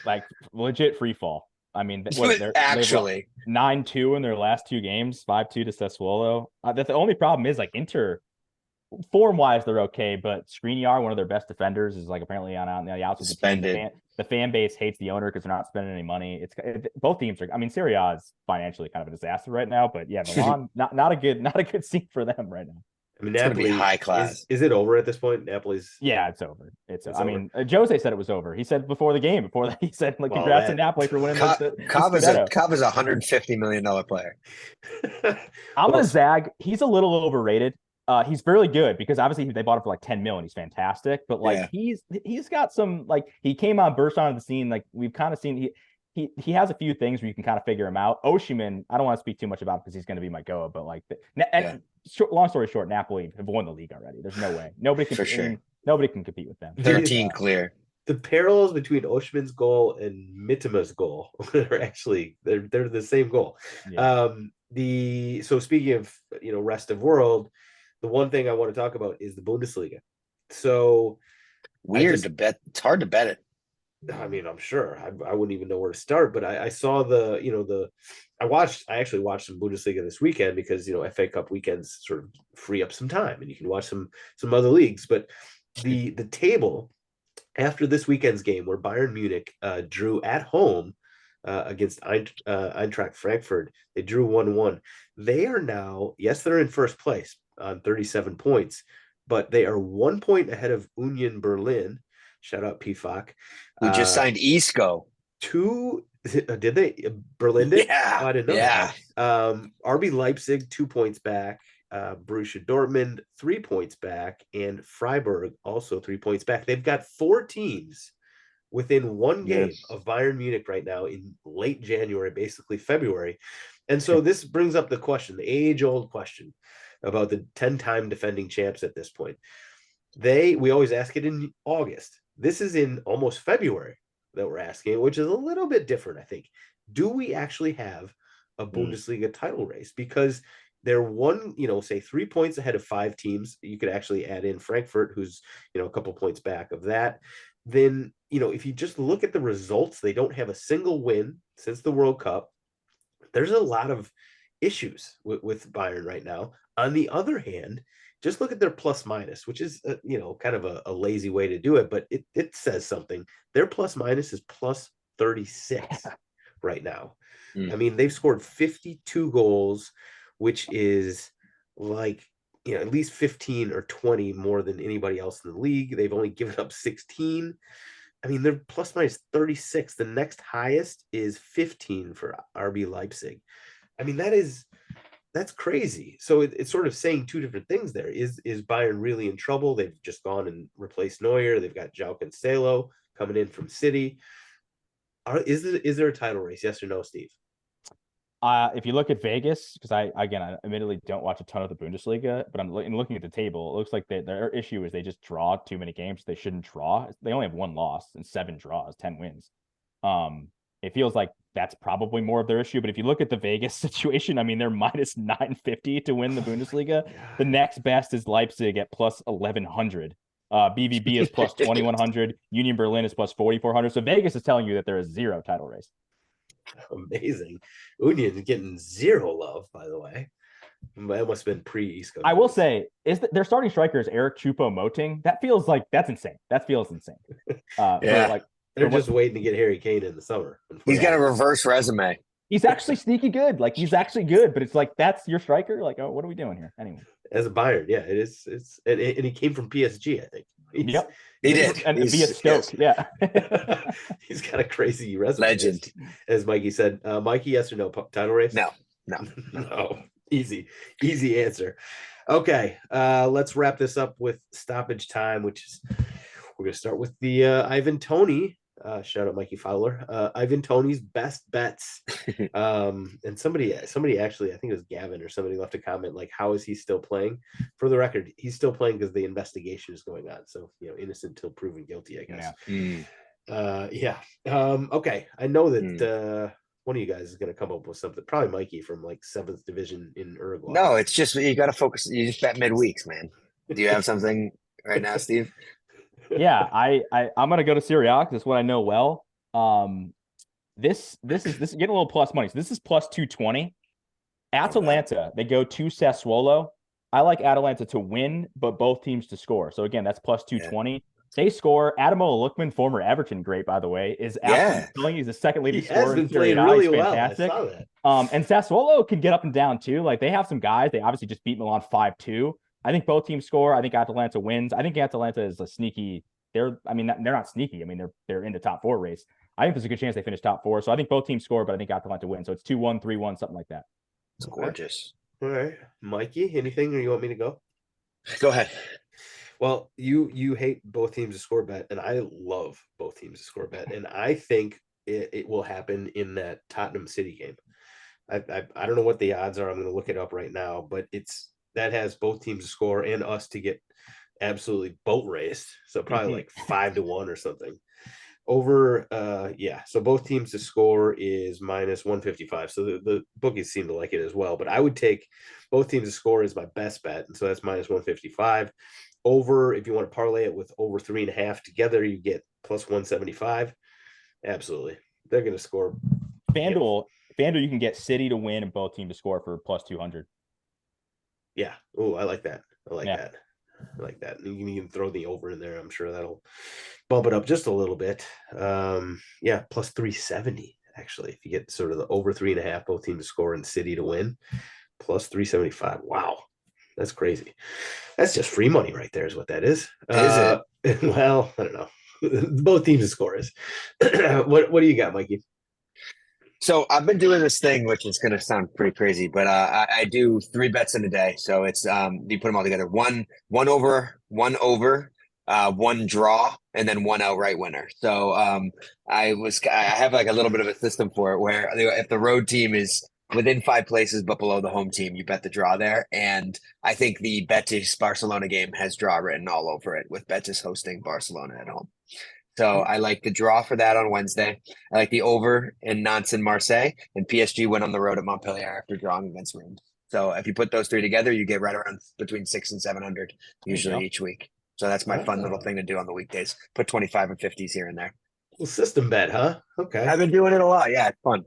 Like legit free fall. I mean, actually 9-2 in their last 2 games, 5-2 to Sassuolo. The only problem is like Inter. Form-wise, they're okay, but Skriniar, one of their best defenders, is like apparently on the outside. Suspended. The fan base hates the owner because they're not spending any money. Both teams are. I mean, Serie A is financially kind of a disaster right now, but yeah, Milan not a good scene for them right now. I mean, Napoli high class. Is it over at this point? Napoli's. Yeah, it's over. I mean, Jozay said it was over. He said before the game. He said like, congrats to Napoli for winning. Cava's a $150 million player. I'm gonna zag. He's a little overrated. He's really good because obviously they bought him for like 10 million. He's fantastic, but like he's got some like he came on burst onto the scene. Like we've kind of seen he has a few things where you can kind of figure him out. Osimhen, I don't want to speak too much about him because he's going to be my GOAT, but like long story short, Napoli have won the league already. There's no way nobody can compete with them. 13 clear. The parallels between Osimhen's goal and Mitema's goal are actually they're the same goal. Yeah. So speaking of rest of world. The one thing I want to talk about is the Bundesliga. So weird to bet. It's hard to bet it. I mean, I'm sure I wouldn't even know where to start, but I saw I actually watched some Bundesliga this weekend because, FA Cup weekends sort of free up some time and you can watch some other leagues. But the table after this weekend's game where Bayern Munich drew at home against Eintracht Frankfurt, they drew 1-1. They are now, yes, they're in first place on 37 points, but they are 1 point ahead of Union Berlin. Shout out PFOC. Who just signed Isco. Did they? Berlin did? Yeah. Oh, I didn't know yeah. that. RB Leipzig, 2 points back. Borussia Dortmund, 3 points back. And Freiburg, also 3 points back. They've got 4 teams within one game of Bayern Munich right now in late January, basically February. And so this brings up the question, the age-old question about the 10-time defending champs at this point. We always ask it in August. This is in almost February that we're asking, which is a little bit different, I think. Do we actually have a Bundesliga title race? Because they're say 3 points ahead of 5 teams. You could actually add in Frankfurt, who's, a couple points back of that. Then, if you just look at the results, they don't have a single win since the World Cup. There's a lot of issues with Bayern right now. On the other hand, just look at their plus minus, which is, kind of a lazy way to do it, but it says something. Their plus minus is plus 36 right now. I mean, they've scored 52 goals, which is like, at least 15 or 20 more than anybody else in the league. They've only given up 16. I mean, they're plus minus 36. The next highest is 15 for RB Leipzig. I mean, that's crazy. So it's sort of saying two different things there. Is Bayern really in trouble? They've just gone and replaced Neuer. They've got João Cancelo coming in from City. Is there a title race? Yes or no, Steve? If you look at Vegas, because I admittedly don't watch a ton of the Bundesliga, but I'm looking at the table. It looks like their issue is they just draw too many games they shouldn't draw. They only have 1 loss and 7 draws, 10 wins. It feels like that's probably more of their issue. But if you look at the Vegas situation, I mean, they're minus 950 to win the Bundesliga. The next best is Leipzig at plus 1100. BVB is plus 2100. Union Berlin is plus 4400. So Vegas is telling you that there is 0 title race. Amazing. Union getting 0 love, by the way. That must have been pre-Isco. I will say, their starting striker is Eric Choupo-Moting. That feels like that's insane. That feels insane. They're just waiting to get Harry Kane in the summer. He's got a reverse resume. He's actually sneaky good. Like, he's actually good, but it's like, that's your striker? Like, oh, what are we doing here? Anyway. As a Bayern, yeah, it is. And he came from PSG, I think. Yep. He did. And via Stoke, yeah. He's got a crazy resume. Legend. As Mikey said. Mikey, yes or no? Title race? No. No. Easy answer. Okay, let's wrap this up with stoppage time, which is we're going to start with the Ivan Toney. Shout out Mikey Fowler. Ivan Toney's best bets. And somebody actually, I think it was Gavin or somebody, left a comment like, how is he still playing? For the record, he's still playing because the investigation is going on. So, innocent till proven guilty, I guess. Yeah. Okay. I know that one of you guys is going to come up with something. Probably Mikey from like 7th division in Uruguay. No, it's just, you got to focus. You just bet midweeks, man. Do you have something right now, Steve? Yeah, I'm gonna go to Serie A because it's what I know well. This is getting a little plus money. So this is plus 220. Atalanta, they go to Sassuolo. I like Atalanta to win, but both teams to score. So again, that's plus 220. Yeah. They score. Adamola Lookman, former Everton great, by the way, is absolutely he's the second leading scorer in Serie A. Really fantastic. Well. I saw that. And Sassuolo can get up and down too. Like, they have some guys. They obviously just beat Milan 5-2. I think both teams score. I think Atalanta wins. I think Atalanta is a sneaky. They're not sneaky. I mean, they're in the top 4 race. I think there's a good chance they finish top 4. So I think both teams score, but I think Atalanta wins. So it's 2-1, 3-1, something like that. It's gorgeous. All right, Mikey, anything, or you want me to go? Go ahead. Well, you hate both teams to score bet, and I love both teams to score bet, and I think it will happen in that Tottenham City game. I don't know what the odds are. I'm going to look it up right now, but that has both teams to score and us to get absolutely boat raced. So probably like 5-1 or something. Over, so both teams to score is minus 155. So the bookies seem to like it as well. But I would take both teams to score as my best bet, and so that's minus 155. Over, if you want to parlay it with over 3.5 together, you get plus 175. Absolutely. They're going to score. FanDuel, you can get City to win and both teams to score for plus 200. Yeah. Oh, I like that. I like that. I like that. You can throw the over in there. I'm sure that'll bump it up just a little bit. Yeah, plus 370, actually. If you get sort of the over 3.5, both teams to score and City to win, plus 375. Wow. That's crazy. That's just free money right there is what that is. Is it? Well, I don't know. Both teams to score is. What do you got, Mikey? So I've been doing this thing, which is going to sound pretty crazy, but I do 3 bets in a day. So it's you put them all together: one over, one draw, and then one outright winner. So I have like a little bit of a system for it, where if the road team is within 5 places but below the home team, you bet the draw there. And I think the Betis Barcelona game has draw written all over it, with Betis hosting Barcelona at home. So I like the draw for that on Wednesday. I like the over in Nantes and Marseille, and PSG win on the road at Montpellier after drawing against Rennes. So if you put those 3 together, you get right around between 600 and 700 usually each week. So that's my fun little thing to do on the weekdays. Put 25 and 50s here and there. Well, system bet, huh? Okay. I've been doing it a lot. Yeah, it's fun.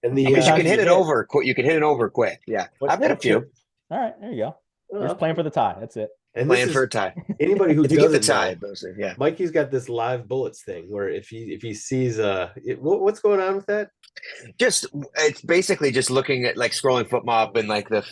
And you can hit it over. You can hit it over quick. Yeah, I've hit a few. All right, there you go. You're just playing for the tie. That's it. And playing for a tie. Anybody who if you get the doesn't tie, know, yeah. Mikey's got this live bullets thing where if he sees what's going on with that? It's basically just looking at, like, scrolling FootMob in like the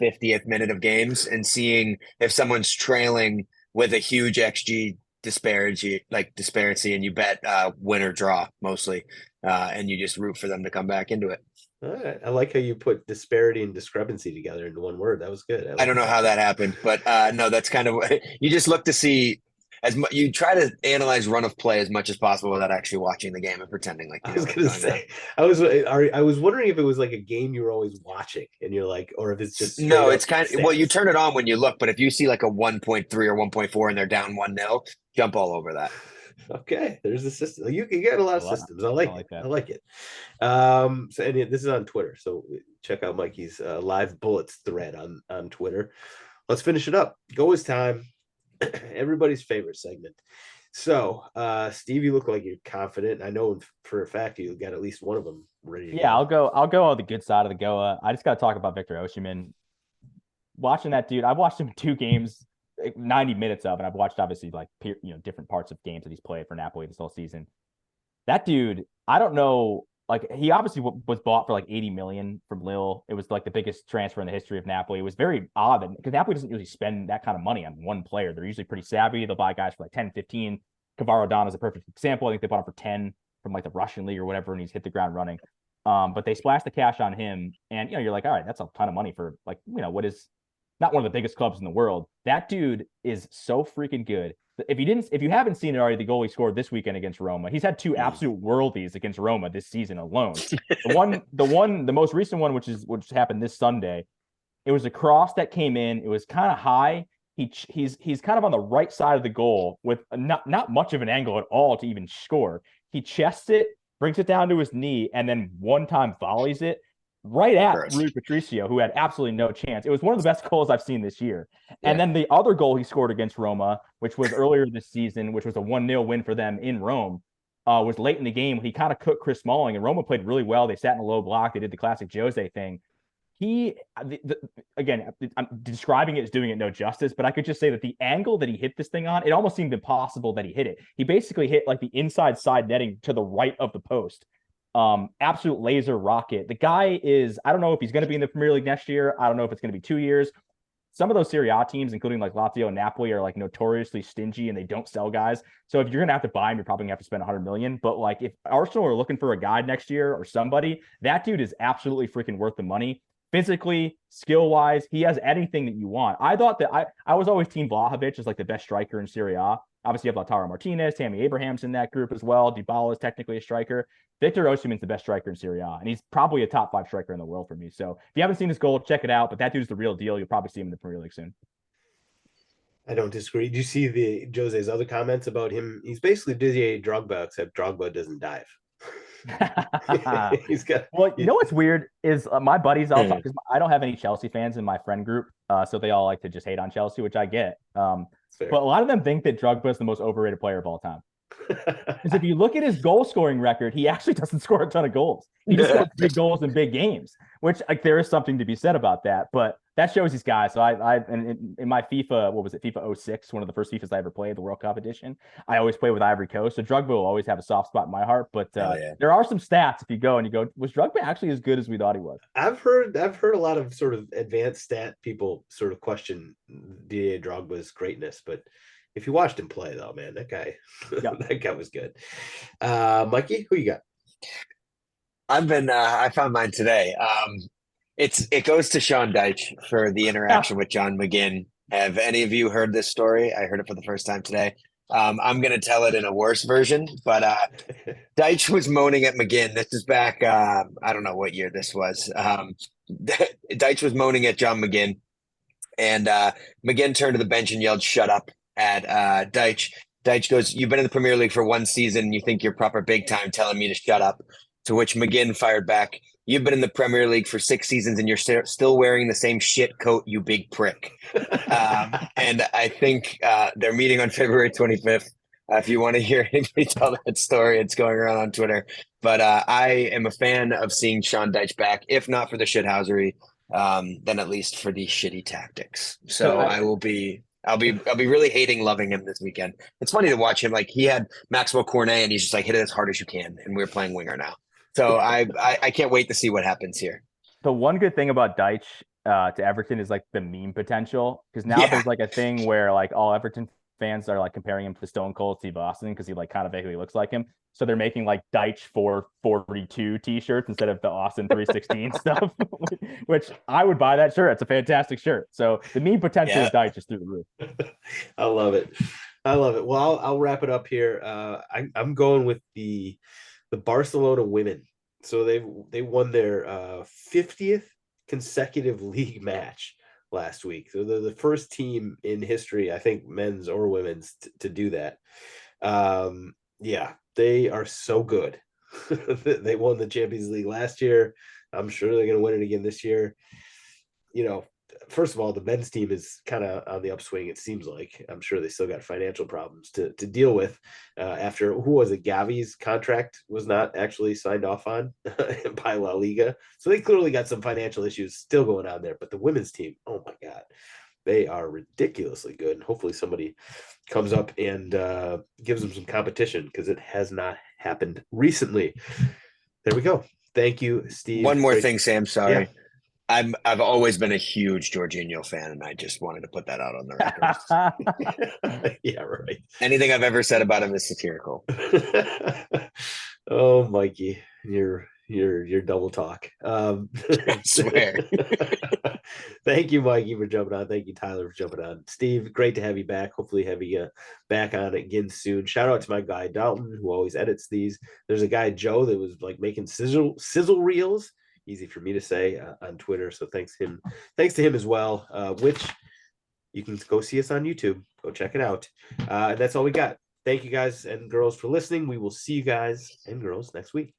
50th minute of games and seeing if someone's trailing with a huge XG disparity, and you bet win or draw mostly, and you just root for them to come back into it. All right. I like how you put disparity and discrepancy together into one word. That was good. I don't know how that happened, but no, that's kind of what you just look to see. You try to analyze run of play as much as possible without actually watching the game and pretending like you know. I was going to say, I was wondering if it was like a game you were always watching, and you're like, or if it's just no. It's kind of you turn it on when you look, but if you see like a 1.3 or 1.4 and they're down 1-0, jump all over that. Okay, there's a system. You can get a lot of systems. I like it. I like it. So this is on Twitter, so check out Mikey's live bullets thread on Twitter. Let's finish it up. Go is time. Everybody's favorite segment. So, Steve, you look like you're confident. I know for a fact you got at least one of them ready. I'll go on the good side of the Goa. I just got to talk about Victor Osimhen. Watching that dude, I've watched him 2 games, 90 minutes of, and I've watched obviously like different parts of games that he's played for Napoli this whole season. That dude, I don't know. Like, he obviously was bought for like 80 million from Lille. It was like the biggest transfer in the history of Napoli. It was very odd because Napoli doesn't usually spend that kind of money on one player. They're usually pretty savvy. They'll buy guys for like 10, 15. Kvaradon is a perfect example. I think they bought him for 10 from like the Russian league or whatever, and he's hit the ground running. But they splashed the cash on him, and you're like, all right, that's a ton of money for like what is not one of the biggest clubs in the world. That dude is so freaking good. If you haven't seen it already, the goal he scored this weekend against Roma, he's had 2 absolute worldies against Roma this season alone. The most recent one, which happened this Sunday, it was a cross that came in. It was kind of high. He's kind of on the right side of the goal with not much of an angle at all to even score. He chests it, brings it down to his knee, and then one time volleys it right at Rui Patricio, who had absolutely no chance. It was one of the best goals I've seen this year. Yeah. And then the other goal he scored against Roma, which was earlier this season, which was a 1-0 win for them in Rome, was late in the game. He kind of cooked Chris Smalling, and Roma played really well. They sat in a low block. They did the classic Jozay thing. Again, I'm describing it as doing it no justice, but I could just say that the angle that he hit this thing on, it almost seemed impossible that he hit it. He basically hit like the inside side netting to the right of the post. Absolute laser rocket. The guy is, I don't know if he's going to be in the Premier League next year. I don't know if it's going to be 2 years. Some of those Serie A teams, including like Lazio and Napoli, are like notoriously stingy and they don't sell guys. So if you're going to have to buy him, you're probably going to have to spend 100 million. But like if Arsenal are looking for a guide next year or somebody, that dude is absolutely freaking worth the money. Physically, skill-wise, he has anything that you want. I thought that I was always Team Vlahovic as like the best striker in Serie A. Obviously, you have Lautaro Martinez, Tammy Abraham's in that group as well. Dybala is technically a striker. Victor Osimhen's the best striker in Serie A, and he's probably a top 5 striker in the world for me. So if you haven't seen his goal, check it out. But that dude's the real deal. You'll probably see him in the Premier League soon. I don't disagree. Do you see the Jozay's other comments about him? He's basically Didier Drogba, except Drogba doesn't dive. Well, you know what's weird is my buddies all talk, because I don't have any Chelsea fans in my friend group, so they all like to just hate on Chelsea, which I get. But a lot of them think that Drogba is the most overrated player of all time. Because if you look at his goal scoring record, he actually doesn't score a ton of goals. He just scores big goals in big games, which like there is something to be said about that. But that shows these guys. So in my FIFA, what was it, FIFA 06, one of the first FIFAs I ever played, the World Cup edition, I always play with Ivory Coast. So Drogba will always have a soft spot in my heart. But there are some stats if you go and you go, was Drogba actually as good as we thought he was? I've heard a lot of sort of advanced stat people sort of question Didier Drogba's greatness, but if you watched him play, though, man, that guy, that guy was good. Mikey, who you got? I found mine today. It goes to Sean Dyche for the interaction with John McGinn. Have any of you heard this story? I heard it for the first time today. I'm going to tell it in a worse version, but Dyche was moaning at McGinn. This is back, I don't know what year this was. Dyche was moaning at John McGinn, and McGinn turned to the bench and yelled, "Shut up," at Dyche. Dyche goes, "You've been in the Premier League for one season and you think you're proper big time telling me to shut up." To which McGinn fired back, "You've been in the Premier League for 6 seasons and you're still wearing the same shit coat, you big prick." And I think they're meeting on February 25th. If you want to hear anybody tell that story, it's going around on Twitter. But I am a fan of seeing Sean Dyche back, if not for the shithousery, then at least for the shitty tactics. So I'll be really hating loving him this weekend. It's funny to watch him. Like, he had Maxwell Cornet and he's just like, hit it as hard as you can, and we're playing winger now. So I can't wait to see what happens here. The one good thing about Dyche to Everton is like the meme potential, because now there's like a thing where like all Everton fans are like comparing him to Stone Cold Steve Austin because he like kind of vaguely looks like him. So they're making like Dyche 442 t-shirts instead of the Austin 316 stuff, which I would buy that shirt. It's a fantastic shirt. So the meme potential of Dyche is through the roof. I love it. Well, I'll wrap it up here. I'm going with the Barcelona women. So they won their 50th consecutive league match last week. So they're the first team in history, I think, men's or women's, to do that. They are so good. They won the Champions League last year. I'm sure they're going to win it again this year. You know, first of all, the men's team is kind of on the upswing, it seems like. I'm sure they still got financial problems to deal with after, who was it, Gavi's contract was not actually signed off on by La Liga. So they clearly got some financial issues still going on there. But the women's team, oh my God, they are ridiculously good. And hopefully somebody comes up and gives them some competition, because it has not happened recently. There we go. Thank you, Steve. One more thing, Sam. Sorry. Yeah. I've always been a huge Jorginho fan, and I just wanted to put that out on the record. Yeah, right. Anything I've ever said about him is satirical. Oh, Mikey, you're double talk. I swear. Thank you, Mikey, for jumping on. Thank you, Tyler, for jumping on. Steve, great to have you back. Hopefully have you back on again soon. Shout out to my guy Dalton, who always edits these. There's a guy, Joe, that was like making sizzle reels. Easy for me to say on Twitter. So thanks to him as well, which you can go see us on YouTube. Go check it out. And that's all we got. Thank you guys and girls for listening. We will see you guys and girls next week.